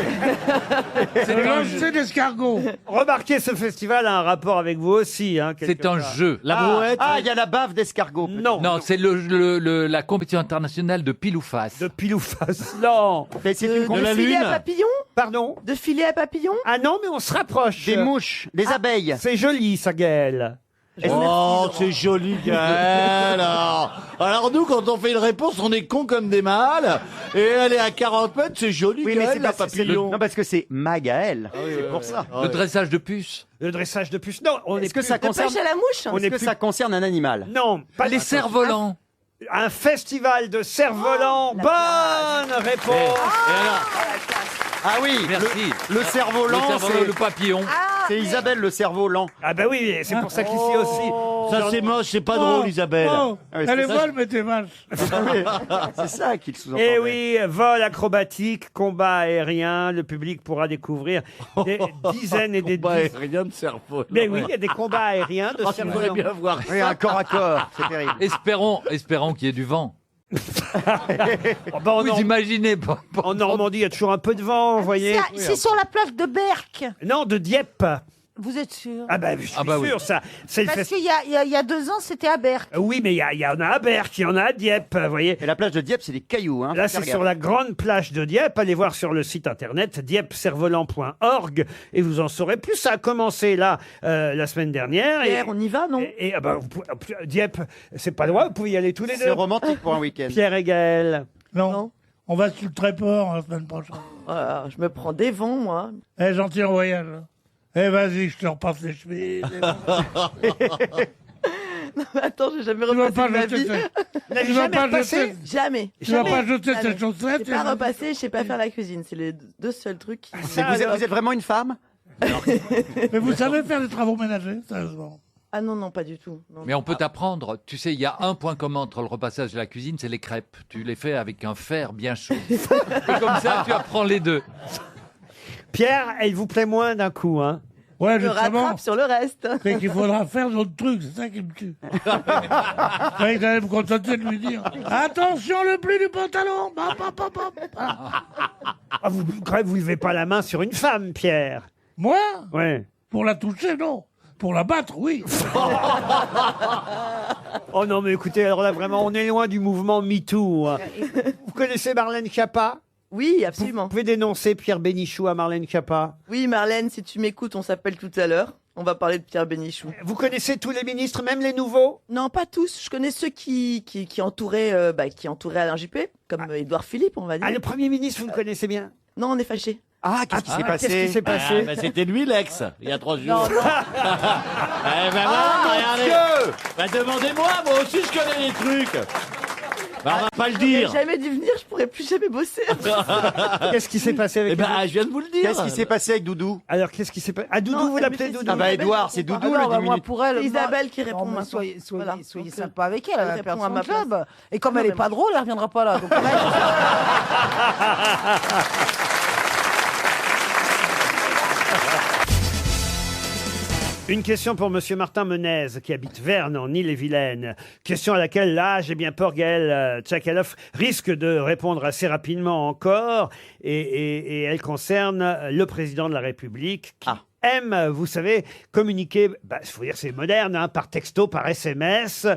C'est le lancer d'escargot. Remarquez, ce festival a un rapport avec vous aussi. Hein, C'est un jeu. La brouette. Ah, il y a la bave d'escargot. Non. Non, c'est la compétition internationale de pile ou face. De pile ou face. Non. Mais c'est une De filet à papillon. Pardon. De filet à papillon. Ah non, mais on se rapproche. Des mouches, des abeilles. C'est joli, ça, Gaël. Oh, c'est joli, Gaël. Alors nous, quand on fait une réponse, on est con comme des mâles. Et elle est à 40 mètres, c'est joli, Oui, mais Gaël, c'est la pas papillon. Non, parce que c'est Magaël. C'est pour ça. Le dressage de puces. Le dressage de puces. Non, on Est-ce que ça De concerne pêche à la mouche. On Est-ce est que plus- ça concerne un animal? Non, pas Les cerfs-volants. Un festival de cerfs-volants. Bonne réponse. Et alors, Ah oui, Merci. le cerf-volant, Le cerf-volant, le papillon. c'est Isabelle le cerf-volant. Ah bah oui, c'est pour ça qu'ici aussi. ça c'est moche, c'est pas drôle, Isabelle. Oh, Ah oui, elle c'est est ça. molle, mais t'es vache. C'est ça qu'il sous-entend. Eh oui, vol acrobatique, combat aérien, le public pourra découvrir des dizaines et des dizaines. Rien de cerveau. Mais oui, il y a des combats aériens de J'aimerais cerfs-volants. bien voir. Oui, un corps à corps, c'est terrible. Espérons qu'il y ait du vent. Oh, bah, en, Vous imaginez pas. en Normandie, il y a toujours un peu de vent, vous voyez. C'est sur la plage de Berck. Non, de Dieppe. Vous êtes sûr? Ah bah, je suis Ah bah oui. sûr, ça. C'est le Parce festival. qu'il y a 2 ans, c'était à Berck. Oui, mais il y en a à Berck, il y en a à Dieppe, vous voyez. Et la plage de Dieppe, c'est des cailloux. Hein, Là, faut faire c'est sur la grande plage de Dieppe. Allez voir sur le site internet dieppe-cerf-volant.org et vous en saurez plus. Ça a commencé là la semaine dernière. Pierre, on y va, non? Ah bah, Dieppe, c'est pas loin, vous pouvez y aller tous les C'est deux. romantique pour un week-end. Pierre et Gaël. Non. Non. On va sur le Tréport la semaine prochaine. Voilà, je me prends des vents, moi. Eh, gentil en voyage. Eh, vas-y, je te repasse les chemises. Non, mais attends, j'ai jamais Tu vas repassé pas de ma jeter vie. Vous n'avez Tu vas jamais pas repassé jeter. Jamais. Tu vas pas jeter Jamais. cette chaussette. Je sais pas repasser, je sais pas faire la cuisine. C'est les 2 seuls trucs qui... Ça, Mais alors. vous êtes vraiment une femme? Mais vous savez faire les travaux ménagers, sérieusement? Ah non, non, pas du tout. Non. Mais on peut t'apprendre. Tu sais, il y a un point commun entre le repassage et la cuisine, c'est les crêpes. Tu les fais avec un fer bien chaud. Et comme ça, tu apprends les deux. Pierre, elle vous plaît moins d'un coup, hein. Ouais, Je justement. rattrape sur le reste. C'est qu'il faudra faire d'autres trucs, c'est ça qui me tue. Je croyais que j'allais me contenter de lui dire attention, le pli du pantalon. Bah, bah, bah, bah. Voilà. Ah, quand même, vous levez pas la main sur une femme, Pierre. Moi, Ouais. pour la toucher, non. Pour la battre, oui. Oh non, mais écoutez, alors là, vraiment, on est loin du mouvement MeToo. Hein. Vous connaissez Marlène Schiappa? Oui, Vous absolument. pouvez dénoncer Pierre Bénichou à Marlène Schiappa? Oui, Marlène, si tu m'écoutes, on s'appelle tout à l'heure. On va parler de Pierre Bénichou. Vous connaissez tous les ministres, même les nouveaux? Non, pas tous. Je connais ceux qui entouraient Alain Juppé, comme Édouard Philippe, on va dire. Ah, le Premier ministre, vous le connaissez bien? Non, on est fâchés. Ah, qu'est-ce qui s'est passé? Qu'est-ce qui s'est passé? Bah, c'était lui l'ex, il y a 3 jours. Non, non. Eh ben voilà, regardez. Bah, demandez-moi, moi aussi je connais les trucs. Bah, on va pas le J'aurais dire. jamais dû venir, je pourrais plus jamais bosser. Qu'est-ce qui s'est passé avec Eh ben, Édouard? je viens de vous le dire. Qu'est-ce qui s'est passé avec Doudou? Alors, qu'est-ce qui s'est passé? Ah, Doudou, Non, vous mais l'appelez c'est Doudou? Ah bah Edouard, c'est Doudou le Moi, diminutif. pour elle, C'est Isabelle qui répond Non, mais maintenant. soyez Voilà. soyez Donc, sympa avec elle, elle va elle perdre répond à son ma job. Et comme Non, elle est mais pas drôle, elle reviendra pas là. Donc, là, Une question pour Monsieur Martin Menez, qui habite Verne, en Ille-et-Vilaine. Question à laquelle, là, j'ai bien peur, Gaël Tchakaloff risque de répondre assez rapidement encore. Et elle concerne le président de la République, qui aime, vous savez, communiquer, il faut dire c'est moderne, hein, par texto, par SMS.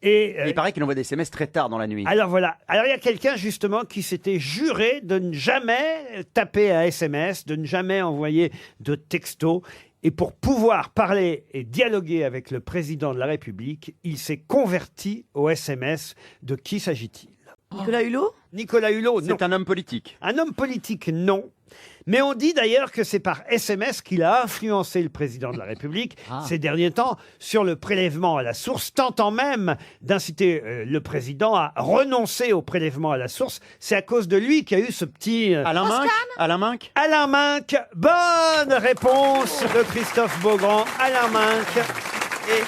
Et Il paraît qu'il envoie des SMS très tard dans la nuit. alors voilà. Alors il y a quelqu'un justement qui s'était juré de ne jamais taper un SMS, de ne jamais envoyer de texto. Et pour pouvoir parler et dialoguer avec le président de la République, il s'est converti au SMS. De qui s'agit-il? Nicolas Hulot? Nicolas Hulot, non. C'est un homme politique. Un homme politique, non. Mais on dit d'ailleurs que c'est par SMS qu'il a influencé le président de la République ces derniers temps sur le prélèvement à la source, tentant même d'inciter le président à renoncer au prélèvement à la source. C'est à cause de lui qu'il y a eu ce petit... Alain Minc? Alain Minc? Alain Minc, bonne réponse de Christophe Beaugrand. Alain Minc. Et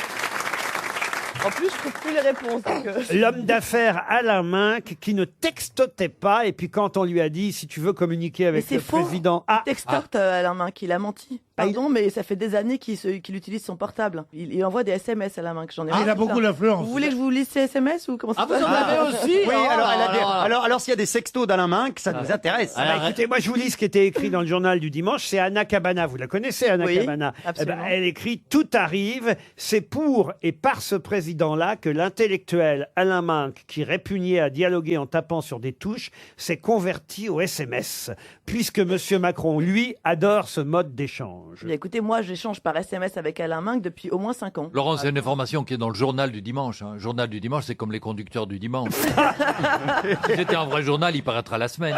en plus, je trouve plus les réponses. Donc, L'homme d'affaires Alain Minc qui ne textotait pas. Et puis quand on lui a dit, si tu veux communiquer avec Mais le c'est faux. président... textote Alain Minc, il a menti. Pardon, mais ça fait des années qu'il utilise son portable. Il envoie des SMS à la main, que j'en ai Il marre a de beaucoup ça. d'influence. Vous voulez que je vous lise ces SMS ou comment ça se passe? vous en avez aussi? Oui, Oh alors, là là. alors s'il y a des sextos d'Alain Minck, ça nous intéresse. Bah, écoutez, moi je vous lis ce qui était écrit dans le journal du dimanche. C'est Anna Cabana. Vous la connaissez, Anna Oui, Cabana? absolument. Elle écrit « Tout arrive. C'est pour et par ce président-là que l'intellectuel Alain Minck, qui répugnait à dialoguer en tapant sur des touches, s'est converti au SMS. Puisque Monsieur Macron, lui, adore ce mode d'échange. » Bien, écoutez, moi j'échange par SMS avec Alain Minck depuis au moins 5 ans. Laurent, c'est une information qui est dans le journal du dimanche. Le journal du dimanche, c'est comme les conducteurs du dimanche. Si c'était un vrai journal, il paraîtra la semaine.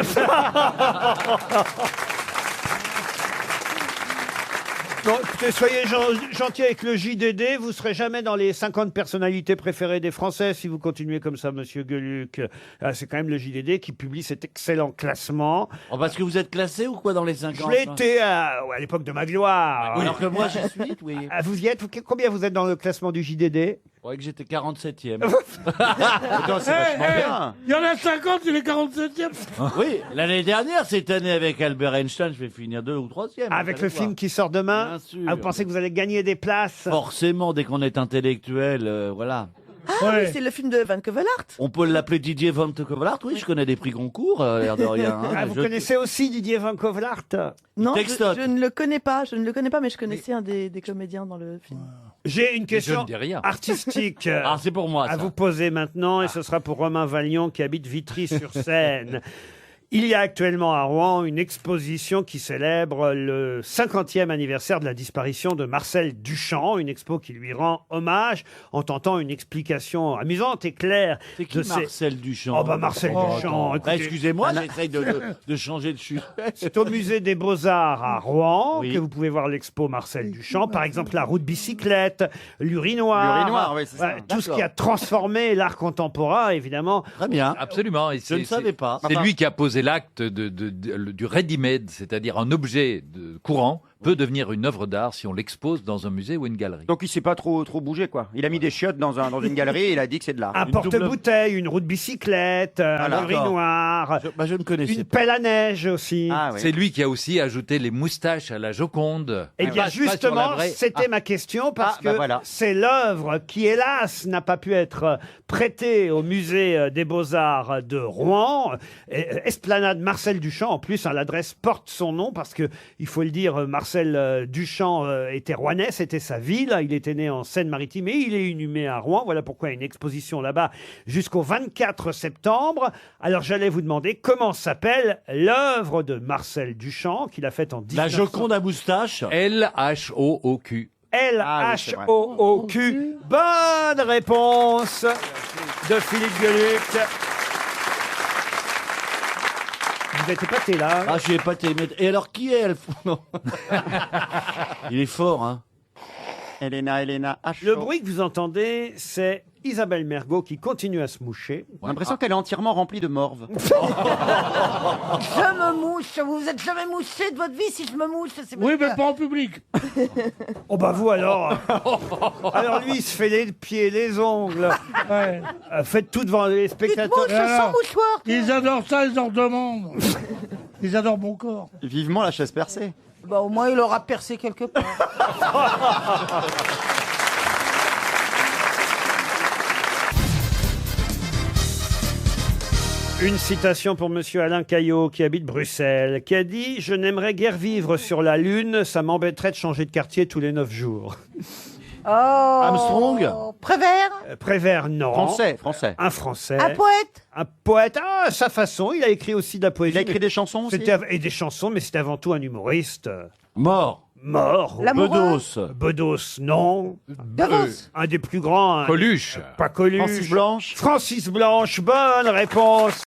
Bon, écoutez, soyez gentils avec le JDD. Vous serez jamais dans les 50 personnalités préférées des Français si vous continuez comme ça, Monsieur Gueluc. C'est quand même le JDD qui publie cet excellent classement. Parce que vous êtes classé ou quoi dans les 50? Je l'ai été à l'époque de ma gloire. Alors que moi, j'y suis, oui. Ah, vous y êtes? Combien vous êtes dans le classement du JDD? Je croyais que j'étais 47e. Attends, c'est vachement bien. Il y en a 50, il est 47e. Oui, l'année dernière, cette année, avec Albert Einstein, je vais finir 2 ou 3e. Avec le film qui sort demain? Bien sûr. Ah, vous pensez que vous allez gagner des places? Forcément, dès qu'on est intellectuel, voilà. Ah oui, c'est le film de Van Kevelart. On peut l'appeler Didier Van Kevelart, oui, je connais des prix concours, l'air de rien. hein. Ah, vous connaissez aussi Didier Van Kevelart? Non, Textote. je ne le connais pas, mais je connaissais un des comédiens dans le film. J'ai une question ne dis rien. artistique Ah, c'est pour moi, à ça. vous poser maintenant, et ce sera pour Romain Valion qui habite Vitry-sur-Seine. Il y a actuellement à Rouen une exposition qui célèbre le 50e anniversaire de la disparition de Marcel Duchamp, une expo qui lui rend hommage en tentant une explication amusante et claire. C'est qui de ces- Marcel Duchamp? Oh bah Marcel Duchamp, écoutez, Excusez-moi, j'essaye de changer de chute. c'est au musée des Beaux-Arts à Rouen Oui. que vous pouvez voir l'expo Marcel Duchamp. Par exemple, la roue de bicyclette, l'urinoir. L'urinoir, oui, c'est ça. Tout ce qui a transformé l'art contemporain, évidemment. Très bien. Absolument. Et Je ne savais pas. C'est lui qui a posé l'acte du ready-made, c'est-à-dire un objet courant peut devenir une œuvre d'art si on l'expose dans un musée ou une galerie. Donc il s'est pas trop bougé, quoi. Il a mis des chiottes dans une galerie et il a dit que c'est de l'art. Un porte-bouteille, une roue de bicyclette, un d'accord. urinoir, Je ne connaissais une pas. pelle à neige aussi. Ah, oui. C'est lui qui a aussi ajouté les moustaches à la Joconde. Eh bien, Pas sur la justement, vraie- c'était ma question parce Ah, bah que voilà. c'est l'œuvre qui, hélas, n'a pas pu être prêtée au musée des Beaux-Arts de Rouen. Esplanade Marcel Duchamp, en plus, hein, l'adresse porte son nom parce que, il faut le dire, Marcel Duchamp était rouennais, c'était sa ville. Il était né en Seine-Maritime et il est inhumé à Rouen. Voilà pourquoi il y a une exposition là-bas jusqu'au 24 septembre. Alors, j'allais vous demander comment s'appelle l'œuvre de Marcel Duchamp qu'il a faite en 1900. La Joconde à moustache. L-H-O-O-Q. L-H-O-O-Q. Bonne réponse de Philippe Gueluc. Vous êtes épaté là. Ah, je suis épaté. Et alors, qui est elle? Non. Il est fort, hein. Elena, H. Le bruit que vous entendez, c'est Isabelle Mergo qui continue à se moucher. J'ai l'impression qu'elle est entièrement remplie de morve. Je me mouche. Vous vous êtes jamais mouché de votre vie si je me mouche. C'est Oui, parce mais que- pas en public. Oh bah vous alors. Alors lui, il se fait les pieds et les ongles. Ouais. Faites tout devant les Tu te spectateurs. mouches sans alors mouchoir. toi. Ils adorent ça, ils en demandent. Ils adorent mon corps. Vivement la chaise percée. Bah, au moins, il aura percé quelque part. Une citation pour Monsieur Alain Caillot, qui habite Bruxelles, qui a dit « Je n'aimerais guère vivre sur la Lune, ça m'embêterait de changer de quartier tous les 9 jours. Oh. Armstrong. Prévert. » Prévert, non. Français. Un Français. Un poète. Un poète, à sa façon. Il a écrit aussi de la poésie. Il a écrit des chansons aussi. Et des chansons, mais c'était avant tout un humoriste. Mort. Mort. L'amoureux. Bedos. Bedos, non. De Vos. Un des plus grands. Coluche. Pas Coluche. Francis Blanche. Francis Blanche, bonne réponse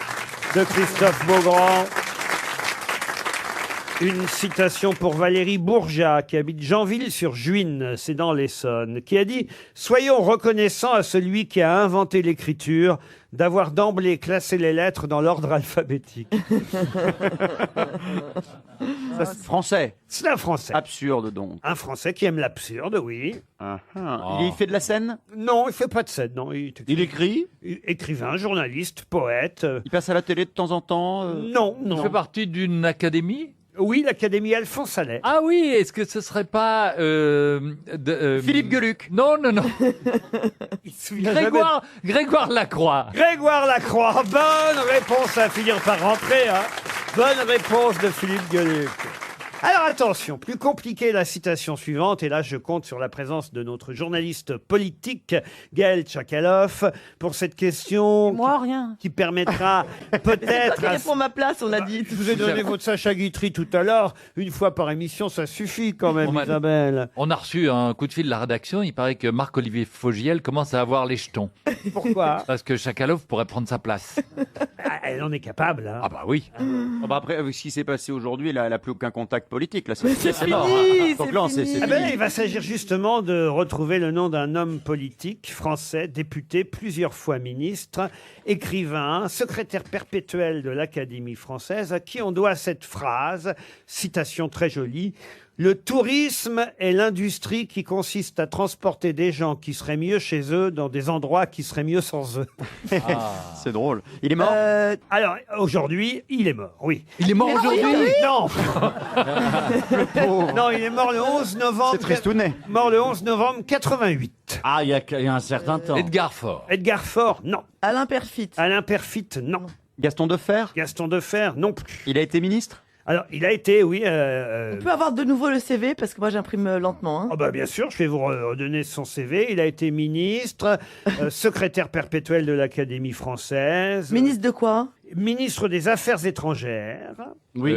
de Christophe Beaugrand. Une citation pour Valérie Bourgeat, qui habite Janville-sur-Juine, c'est dans l'Essonne, qui a dit « Soyons reconnaissants à celui qui a inventé l'écriture d'avoir d'emblée classé les lettres dans l'ordre alphabétique. Ça, c'est français. » C'est un Français. Absurde donc. Un Français qui aime l'absurde, oui. Il fait de la scène. Non, il fait pas de scène, non. Il écrit. Écrivain, journaliste, poète. Il passe à la télé de temps en temps. Non, Il non. fait partie d'une académie. Oui, l'Académie Alphonse Allais. Ah oui, est-ce que ce serait pas Philippe Gueluc. Non, non, non. Il se souvient jamais. Grégoire Lacroix. Grégoire Lacroix. Bonne réponse à finir par rentrer. Hein. Bonne réponse de Philippe Gueluc. Alors attention, plus compliquée la citation suivante, et là je compte sur la présence de notre journaliste politique, Gaël Tchakaloff, pour cette question Moi, rien. qui permettra peut-être... Qui répond ma place, on a dit. Je vous ai donné votre Sacha Guitry tout à l'heure. Une fois par émission, ça suffit quand même, Isabelle. On a reçu un coup de fil de la rédaction. Il paraît que Marc-Olivier Fogiel commence à avoir les jetons. Pourquoi? Parce que Chakalov pourrait prendre sa place. Elle en est capable. Hein. Ah bah oui. Après, avec ce qui s'est passé aujourd'hui, elle n'a plus aucun contact politique. Là, Mais c'est mort. fini, Donc c'est là, fini. Ah ben, il va s'agir justement de retrouver le nom d'un homme politique français, député, plusieurs fois ministre, écrivain, secrétaire perpétuel de l'Académie française, à qui on doit cette phrase, citation très jolie: le tourisme est l'industrie qui consiste à transporter des gens qui seraient mieux chez eux dans des endroits qui seraient mieux sans eux. C'est drôle. Il est mort Alors, aujourd'hui, il est mort, oui. Il est mort aujourd'hui? Non. Non, il est mort le 11 novembre. C'est tristounet. Mort le 11 novembre 88. Ah, il y a un certain temps. Edgar Faure. Edgar Faure, non. Alain Perfit. Alain Perfit, non. Gaston Defferre. Gaston Defferre, non plus. Il a été ministre. Alors, il a été, oui. On peut avoir de nouveau le CV parce que moi j'imprime lentement. Hein. Oh bah bien sûr, je vais vous redonner son CV. Il a été ministre, secrétaire perpétuel de l'Académie française. Ministre de quoi? Ministre des Affaires étrangères. Oui.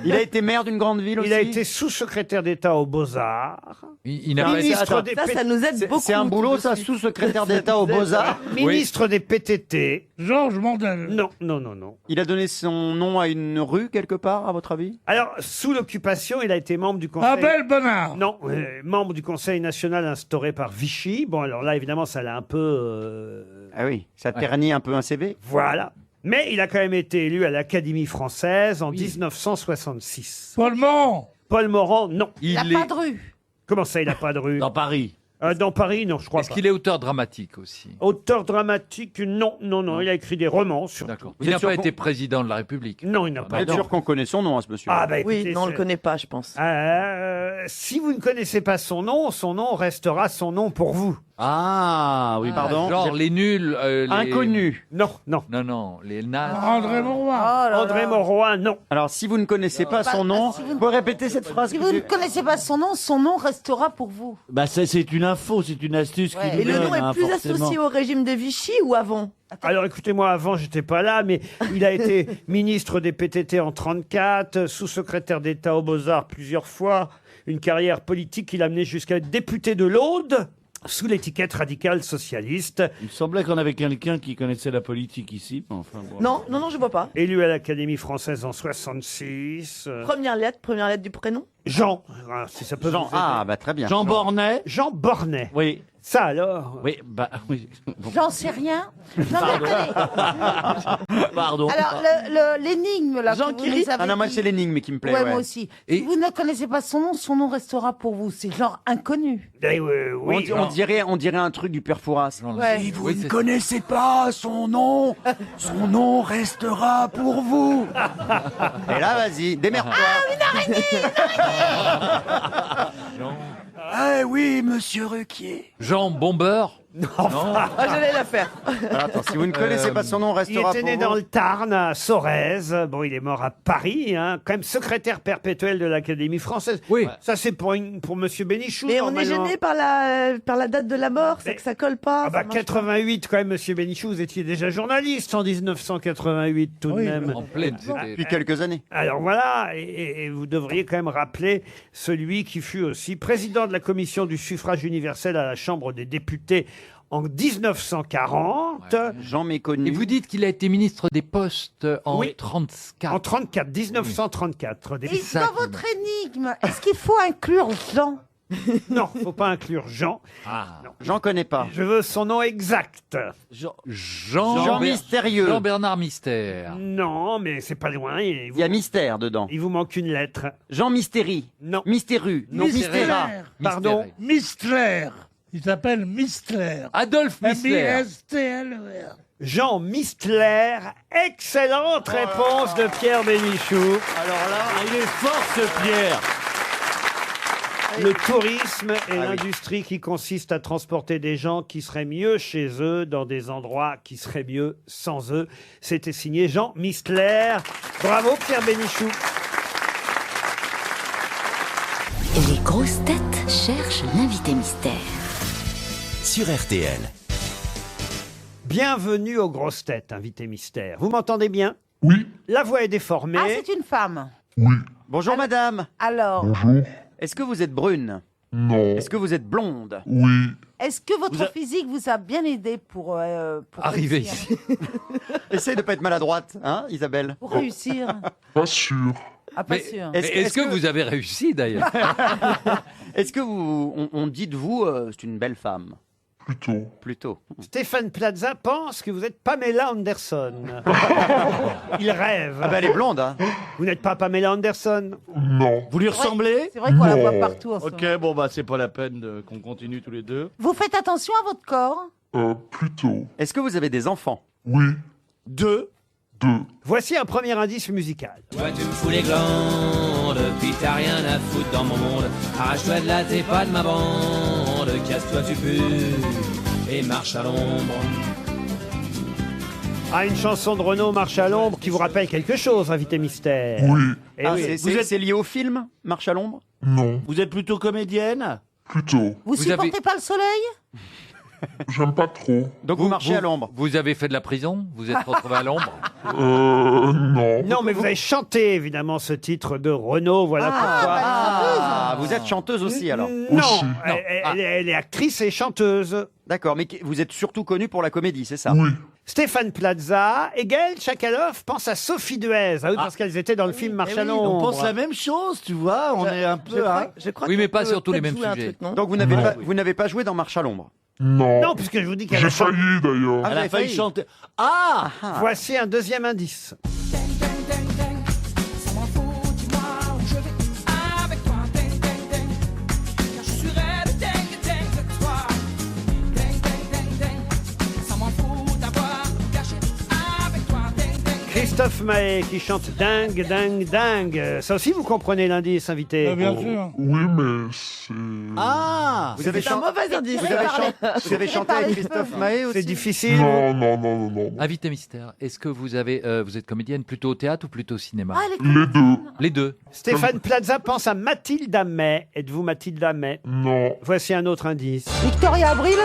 Il a été maire d'une grande ville aussi. Il a été sous-secrétaire d'État aux Beaux-Arts. Il n'a pas été... Ministre des Ça nous aide beaucoup. C'est un boulot, tout ça, de suite. sous-secrétaire d'État aux Beaux-Arts. Ministre des PTT. Georges Mandel. Non, non, non, non. Il a donné son nom à une rue quelque part, à votre avis? Alors, sous l'occupation, il a été membre du Conseil... Abel Bonnard. Non, membre du Conseil national instauré par Vichy. Bon, alors là, évidemment, ça l'a un peu... Ah oui, ça ternit un peu un CV. Voilà. Mais il a quand même été élu à l'Académie française en 1966. Paul Morand. Paul Morand, non. Il n'a pas de rue. Comment ça, il n'a pas de rue? Dans Paris. Dans Paris, non, je crois Est-ce pas. qu'il est auteur dramatique aussi? Auteur dramatique, non, non, non. Il a écrit des romans, surtout. D'accord. Il n'a pas été président de la République? Non, il n'a pas. Vous êtes sûr qu'on connaît son nom à ce monsieur? Ah bah Oui, écoutez, non, on le c'est- connaît pas, je pense. Si vous ne connaissez pas son nom restera son nom pour vous. Ah oui, pardon. Genre les nuls. Inconnu. Non, non. Non, non, les nazes. André Mauroy. André Mauroy, non. Alors, si vous ne connaissez pas son nom, si vous pouvez répéter cette phrase. Si que vous ne j'ai- connaissez pas son nom restera pour vous. Bah, c'est une info, c'est une astuce Ouais. qui nous Et le donne, nom est hein, plus forcément. associé au régime de Vichy ou avant? Alors écoutez-moi, avant j'étais pas là, mais il a été ministre des PTT en 34, sous-secrétaire d'État aux Beaux-Arts plusieurs fois, une carrière politique qui l'a mené jusqu'à être député de l'Aude, sous l'étiquette radicale socialiste. Il me semblait qu'on avait quelqu'un qui connaissait la politique ici, mais enfin bon. Non, non, non, je vois pas. Élu à l'Académie française en 66. Première lettre du prénom? Jean, ah, si ça peut Jean, vous aider. ah bah très bien. Jean Bornet. Jean Bornet. Oui. Ça alors. Oui, bah oui. Bon. J'en sais rien. Non, mais attendez. Pardon. Alors, l'énigme, là, Jean que vous Quiri. nous avez Ah non, moi dit. c'est l'énigme qui me plaît. Ouais, ouais. moi aussi. Et- Si vous ne connaissez pas son nom restera pour vous. C'est genre inconnu. Eh, oui, On dirait un truc du père Fouras. Ouais. Si vous ne connaissez pas son nom restera pour vous. Et là, vas-y, démerde-toi. Ah oui, monsieur Ruquier. Jean Bombeur? Ah, j'allais la faire. Alors, attends, si vous ne connaissez pas son nom, Il restera était pour né vous. dans le Tarn, à Sorèze. Bon, il est mort à Paris, hein. Quand même secrétaire perpétuel de l'Académie française. Oui. Ça, c'est pour Monsieur Bénichou. Mais on est normalement. gêné par la date de la mort, c'est que ça colle pas. Ah bah ça marche pas. 88, quand même, Monsieur Bénichou, vous étiez déjà journaliste en 1988, tout de même. En pleine, c'était... Depuis quelques années. Alors voilà, et vous devriez quand même rappeler celui qui fut aussi président de la commission du suffrage universel à la Chambre des députés en 1940. Jean méconnu. Et vous dites qu'il a été ministre des Postes en Oui. 34. En 34, 1934. Et ça dans qui- votre énigme, est-ce qu'il faut inclure Jean? Non, faut pas inclure Jean. J'en connais pas. Je veux son nom exact. Jean Mystérieux. Jean-Bernard Mystère. Non, mais c'est pas loin. Il y a mystère dedans. Il vous manque une lettre. Jean Mystéry. Non. Mystéru. Non. Mystéra. Pardon. Mystère. Il s'appelle Mistler. Adolphe Mistler. M-I-S-T-L-E-R. Jean Mistler. Excellente réponse de Pierre Bénichou. Alors là, il est fort ce Pierre. Le tourisme est l'industrie qui consiste à transporter des gens qui seraient mieux chez eux dans des endroits qui seraient mieux sans eux. C'était signé Jean Mistler. Bravo Pierre Bénichou. Les grosses têtes cherchent l'invité mystère. Sur RTL. Bienvenue aux grosses têtes, invité mystère. Vous m'entendez bien? Oui. La voix est déformée. Ah, c'est une femme. Oui. Bonjour madame. Alors, Bonjour. Est-ce que vous êtes brune? Non. Est-ce que vous êtes blonde? Oui. est-ce que votre physique vous a bien aidé pour Arriver réussir ici. Essayez de pas être maladroite, hein, Isabelle? Pour réussir. Pas sûr. Ah, pas Mais sûr. est-ce que vous avez réussi d'ailleurs? Est-ce que on dit de vous, c'est une belle femme? Plutôt. Stéphane Plaza pense que vous êtes Pamela Anderson. Il rêve. Ah bah elle est blonde, hein. Vous n'êtes pas Pamela Anderson? Non. Vous lui ressemblez? C'est vrai qu'on la voit partout en ce Ok, moment. bon bah c'est pas la peine qu'on continue tous les deux. Vous faites attention à votre corps? Plutôt. Est-ce que vous avez des enfants? Oui. 2. Voici un premier indice musical. Toi tu me fous les glandes, puis t'as rien à foutre dans mon monde. Arrache-toi de là, t'es pas de ma bande, casse-toi tu pues, et marche à l'ombre. Ah, une chanson de Renaud, Marche à l'ombre, qui vous rappelle quelque chose, invité mystère. Oui. Eh Ah, oui. c'est lié au film Marche à l'ombre? Non. Vous êtes plutôt comédienne? Plutôt. Vous supportez pas le soleil? J'aime pas trop. Donc vous marchez à l'ombre? Vous avez fait de la prison? Vous êtes retrouvé à l'ombre? Non. Non, mais vous avez chanté, évidemment, ce titre de Renaud, voilà pourquoi. Ah, vous êtes chanteuse aussi alors? Non, Aussi. elle est actrice et chanteuse. D'accord, mais vous êtes surtout connu pour la comédie, c'est ça? Oui. Stéphane Plaza et Gaël Tchakaloff pensent à Sophie Duez, parce qu'elles étaient dans le film Marche à l'ombre. On pense la même chose, tu vois, on est un peu... Je crois Oui, qu'on mais pas peut sur tous les peut-être mêmes jouer un sujets. truc, non Donc vous n'avez pas joué dans Marche à l'ombre? Non. Non, puisque je vous dis qu'elle J'ai a chanté. failli d'ailleurs. Elle a failli chanter. Ah, Voici un deuxième indice. Christophe Maé qui chante Dingue, dingue, dingue. Ça aussi, vous comprenez l'indice, invité? Bien sûr. Oui, mais c'est... Ah, Vous avez C'est un mauvais indice. Vous avez chanté avec Christophe Maé aussi? C'est difficile. Non. Invité mystère, est-ce que vous êtes comédienne plutôt au théâtre ou plutôt au cinéma? Ah, elle est Les deux. Les deux. Stéphane Plaza pense à Mathilde Amet. Êtes-vous Mathilde Amet? Non. Voici un autre indice. Victoria Abril?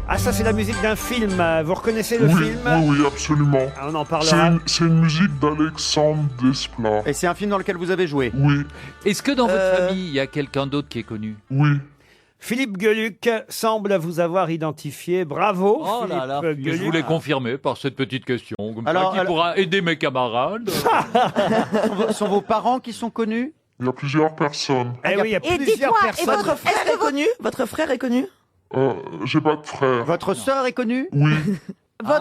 Ah, ça, c'est la musique d'un film. Vous reconnaissez le Oui, film? oui, absolument. Ah, on en parlera. C'est une musique d'Alexandre Desplat. Et c'est un film dans lequel vous avez joué? Oui, Est-ce que dans votre famille, il y a quelqu'un d'autre qui est connu? oui. Philippe Gueluc semble vous avoir identifié. Bravo, Oh là là, Philippe Je Gueluc. voulais confirmer par cette petite question. Comme Alors, ça, qui pourra aider mes camarades? Sont vos parents qui sont connus? Il y a plusieurs personnes. Eh oui, il y a Et plusieurs dites-moi, et personnes. votre Frère est connu? Votre frère est connu? J'ai pas de frère. Votre sœur est connue? Oui. votre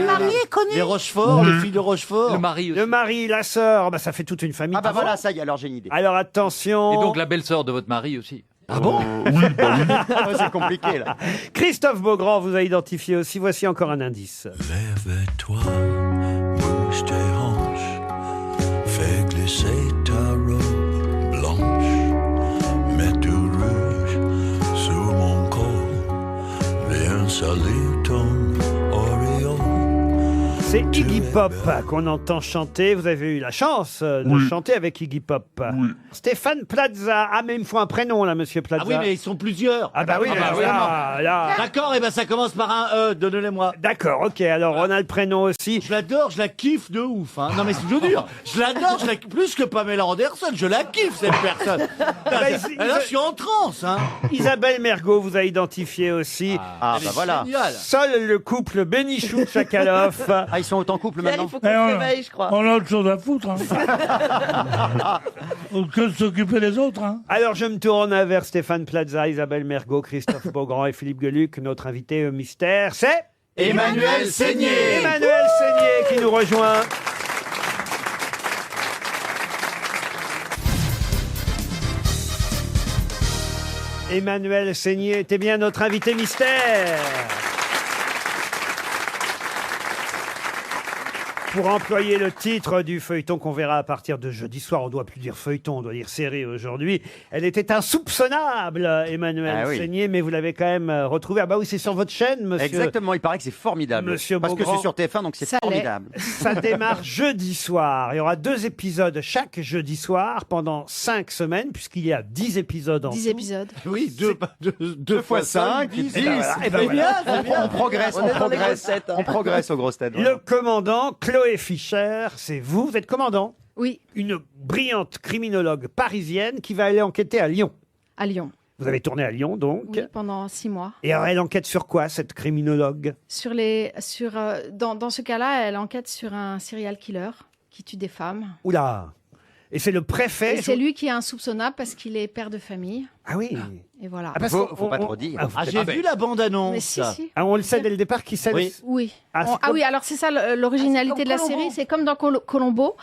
mari est connu? les Rochefort, les filles de Rochefort. Le mari aussi. Le mari, la sœur, bah, ça fait toute une famille. Ah bah voilà, ça y est, alors j'ai une idée. Alors attention. Et donc la belle-sœur de votre mari aussi. Ah bon? Oui, bah oui. Ouais, c'est compliqué là. Christophe Beaugrand vous a identifié aussi. Voici encore un indice. Lève-toi, bouge tes hanches, fais glisser ta robe blanche, mets du rouge sur mon corps, viens saluer ton auréole. C'est Iggy Pop qu'on entend chanter. Vous avez eu la chance de Oui. chanter avec Iggy Pop. Oui. Stéphane Plaza. Ah, mais il me faut un prénom là, monsieur Plaza. Ah oui, mais ils sont plusieurs. Ah bah oui, là. D'accord, et ben ça commence par un E, donnez-les-moi. D'accord, ok, alors on a le prénom aussi. Je l'adore, je la kiffe de ouf. Hein. Non mais c'est dur. Je l'adore, plus que Pamela Anderson. Je la kiffe cette personne. Là, je suis en transe. Hein. Isabelle Mergo vous a identifié aussi. Ah bah voilà. Génial. Seul le couple Bénichou-Tchakaloff. Ah, ils sont autant couple Pierre, maintenant. il faut qu'on Eh, se on- réveille, je crois. On a autre chose à foutre. Hein. Que de s'occuper des autres. Hein. Alors je me tourne vers Stéphane Plaza, Isabelle Mergo, Christophe Beaugrand et Philippe Gueluc. Notre invité mystère, c'est Emmanuel Seigné. Emmanuel Seigné qui nous rejoint. Emmanuel Seigné était bien notre invité mystère. Pour employer le titre du feuilleton qu'on verra à partir de jeudi soir, on ne doit plus dire feuilleton, on doit dire série aujourd'hui. Elle était insoupçonnable, Emmanuel Seigné, mais vous l'avez quand même retrouvée. Ah bah oui, c'est sur votre chaîne, monsieur. Exactement, il paraît que c'est formidable. Monsieur Parce que Beaugrand. c'est sur TF1, donc c'est formidable. Ça démarre jeudi soir. Il y aura 2 épisodes chaque jeudi soir pendant 5 semaines, puisqu'il y a 10 épisodes en 10 tout. épisodes. Oui, 2 fois 5, 10. Et ben voilà, et ben voilà. On progresse, On est dans les grosses têtes, hein. on progresse aux grosses têtes. Le commandant Chloé Fischer, c'est vous. Vous êtes commandant. Oui, Une brillante criminologue parisienne qui va aller enquêter à Lyon. à Lyon. Vous avez tourné à Lyon, donc. Oui, pendant 6 mois. Et alors, elle enquête sur quoi, cette criminologue? Dans ce cas-là, elle enquête sur un serial killer qui tue des femmes. Oula. Et c'est le préfet. Et c'est lui qui est insoupçonnable parce qu'il est père de famille. Ah oui. Et voilà. Ah, parce Faut qu'on- pas on- trop dire. Ah, j'ai vu la bande-annonce. Mais si, si. Ah, on le sait dès le départ qui c'est. Oui. Oui. Ah, c'est Ah comme- oui, alors c'est ça l'originalité de la Colombo. série. C'est comme dans Colombo.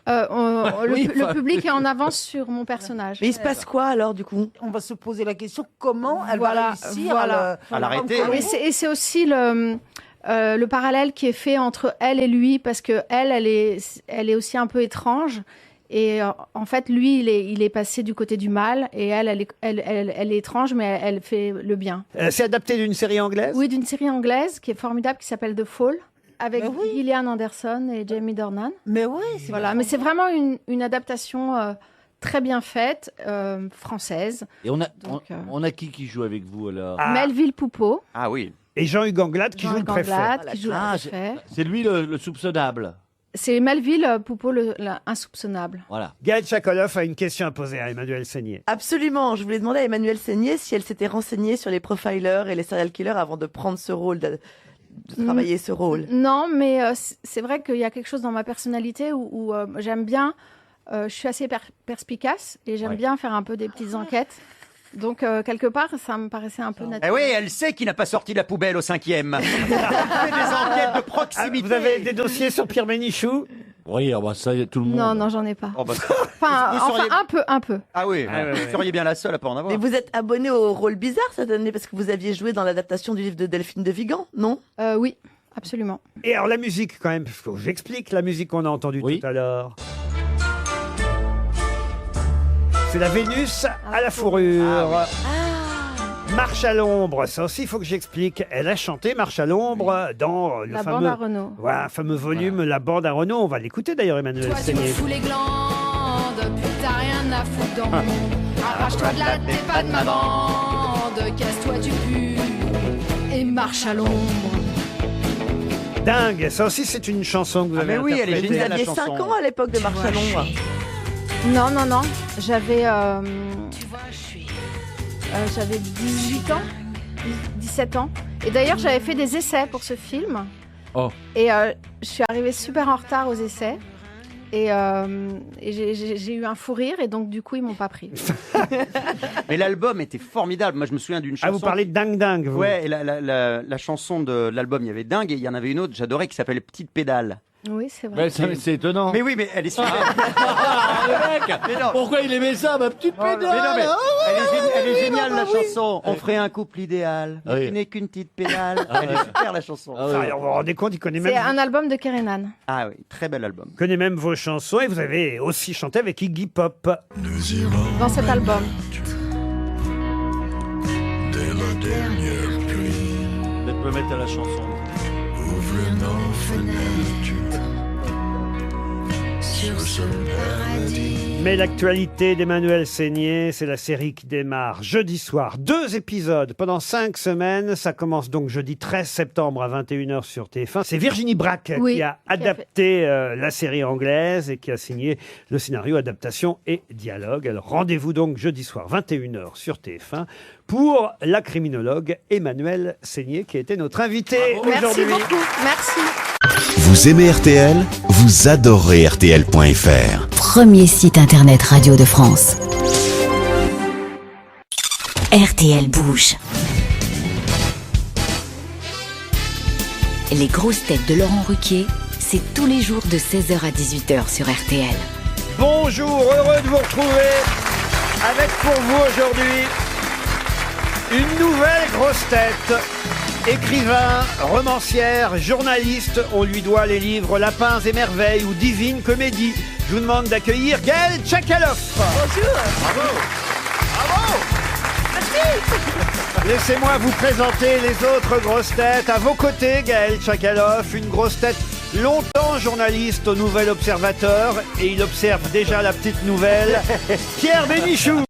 Oui, Le public est en avance sur mon personnage. Mais il se passe quoi alors, du coup? On va se poser la question comment elle Voilà, va réussir voilà. À l'arrêter. rendre Et c'est aussi le parallèle qui est fait entre elle et lui, parce que elle est aussi un peu étrange. Et en fait, lui, il est passé du côté du mal, et elle est étrange, mais elle fait le bien. C'est adapté d'une série anglaise? Oui, d'une série anglaise qui est formidable, qui s'appelle The Fall, avec Gillian Anderson et Jamie Dornan. Mais oui, c'est Voilà, mais c'est vraiment une adaptation très bien faite, française. Et on Donc, a qui joue avec vous alors? Ah. Melville Poupeau, Ah oui. Et Jean-Hugues Anglade qui joue le Jean-Hugues préfet. Anglade, qui joue Ah, le préfet. c'est lui le soupçonnable. C'est Melville Poupeau, l'insoupçonnable. Voilà. Gaël Chakoloff a une question à poser à Emmanuel Seigné. Absolument. Je voulais demander à Emmanuel Seigné si elle s'était renseignée sur les profilers et les serial killers avant de prendre ce rôle, de travailler ce rôle. Non, mais c'est vrai qu'il y a quelque chose dans ma personnalité où j'aime bien, je suis assez perspicace et j'aime bien faire un peu des petites enquêtes. Donc, quelque part, ça me paraissait un peu Eh naturel. oui, elle sait qu'il n'a pas sorti la poubelle au 5e. Elle fait des enquêtes de Ah, proximité. vous avez des dossiers sur Pierre Bénichou? Oui, bah, ça, tout le monde. Non, non, j'en ai pas. Oh, bah, Enfin, vous seriez- un peu. Ah oui, vous seriez bien la seule à pas en avoir. Mais vous êtes abonné au rôle bizarre cette année parce que vous aviez joué dans l'adaptation du livre de Delphine de Vigan, non? Oui, absolument. Et alors la musique quand même, faut que j'explique la musique qu'on a entendue tout à l'heure. C'est la Vénus à la fourrure. Marche à l'ombre, ça aussi il faut que j'explique. Elle a chanté Marche à l'ombre dans le La fameux, bande à Renault. voilà, fameux volume La bande à Renault. On va l'écouter d'ailleurs, Emmanuel Toi tu me Seigné. fous les glandes, puis t'as rien à foutre dans mon monde. Arrache-toi de là, t'es pas de ma bande, casse-toi du cul et marche à l'ombre. Dingue, ça aussi c'est une chanson que vous avez interprétée. Vous aviez 5 ans à l'époque de Marche à l'ombre. Non, non, non. J'avais 18 ans, 17 ans. Et d'ailleurs, j'avais fait des essais pour ce film. Oh. Et je suis arrivée super en retard aux essais. Et j'ai eu un fou rire. Et donc, du coup, ils m'ont pas pris. Mais l'album était formidable. Moi, je me souviens d'une chanson. Ah, vous parlez de Dingue Dingue, vous? Ouais, et la chanson de l'album, il y avait Dingue, et il y en avait une autre, j'adorais, qui s'appelait Petite Pédale. Oui, c'est vrai. Ouais, c'est étonnant. Mais oui, mais elle est super. Le mec, pourquoi il aimait ça, ma petite pédale? Mais non, mais Ah ouais, elle est géniale, la bah oui. chanson. On ferait un couple idéal, mais qui n'est qu'une petite pédale. Elle est super, la chanson. Ça, vous vous rendez compte, il connaît C'est même, un album de Kerenan. Ah oui, très bel album. connaît même vos chansons et vous avez aussi chanté avec Iggy Pop. Dans cet album. Dès la dernière pluie, On peut mettre à la chanson. ouvrir nos fenêtres sur ce paradis. Mais l'actualité d'Emmanuel Seigné, c'est la série qui démarre jeudi soir. 2 épisodes pendant 5 semaines. Ça commence donc jeudi 13 septembre à 21h sur TF1. C'est Virginie Braque Oui, qui a qui a adapté la série anglaise et qui a signé le scénario, adaptation et dialogue. Alors rendez-vous donc jeudi soir 21h sur TF1 pour la criminologue Emmanuel Seigné qui était notre invité Merci aujourd'hui. beaucoup. Merci. Vous aimez RTL ? Vous adorez RTL.fr. Premier site internet radio de France. RTL bouge. Les grosses têtes de Laurent Ruquier, c'est tous les jours de 16h à 18h sur RTL. Bonjour, heureux de vous retrouver avec pour vous aujourd'hui une nouvelle grosse tête. Écrivain, romancière, journaliste, on lui doit les livres Lapins et Merveilles ou Divine Comédie. Je vous demande d'accueillir Gaël Tchakaloff. Bonjour. Bravo. Bravo. Merci. Laissez-moi vous présenter les autres grosses têtes. À vos côtés, Gaël Tchakaloff, une grosse tête longtemps journaliste au Nouvel Observateur, et il observe déjà la petite nouvelle, Pierre Bénichou.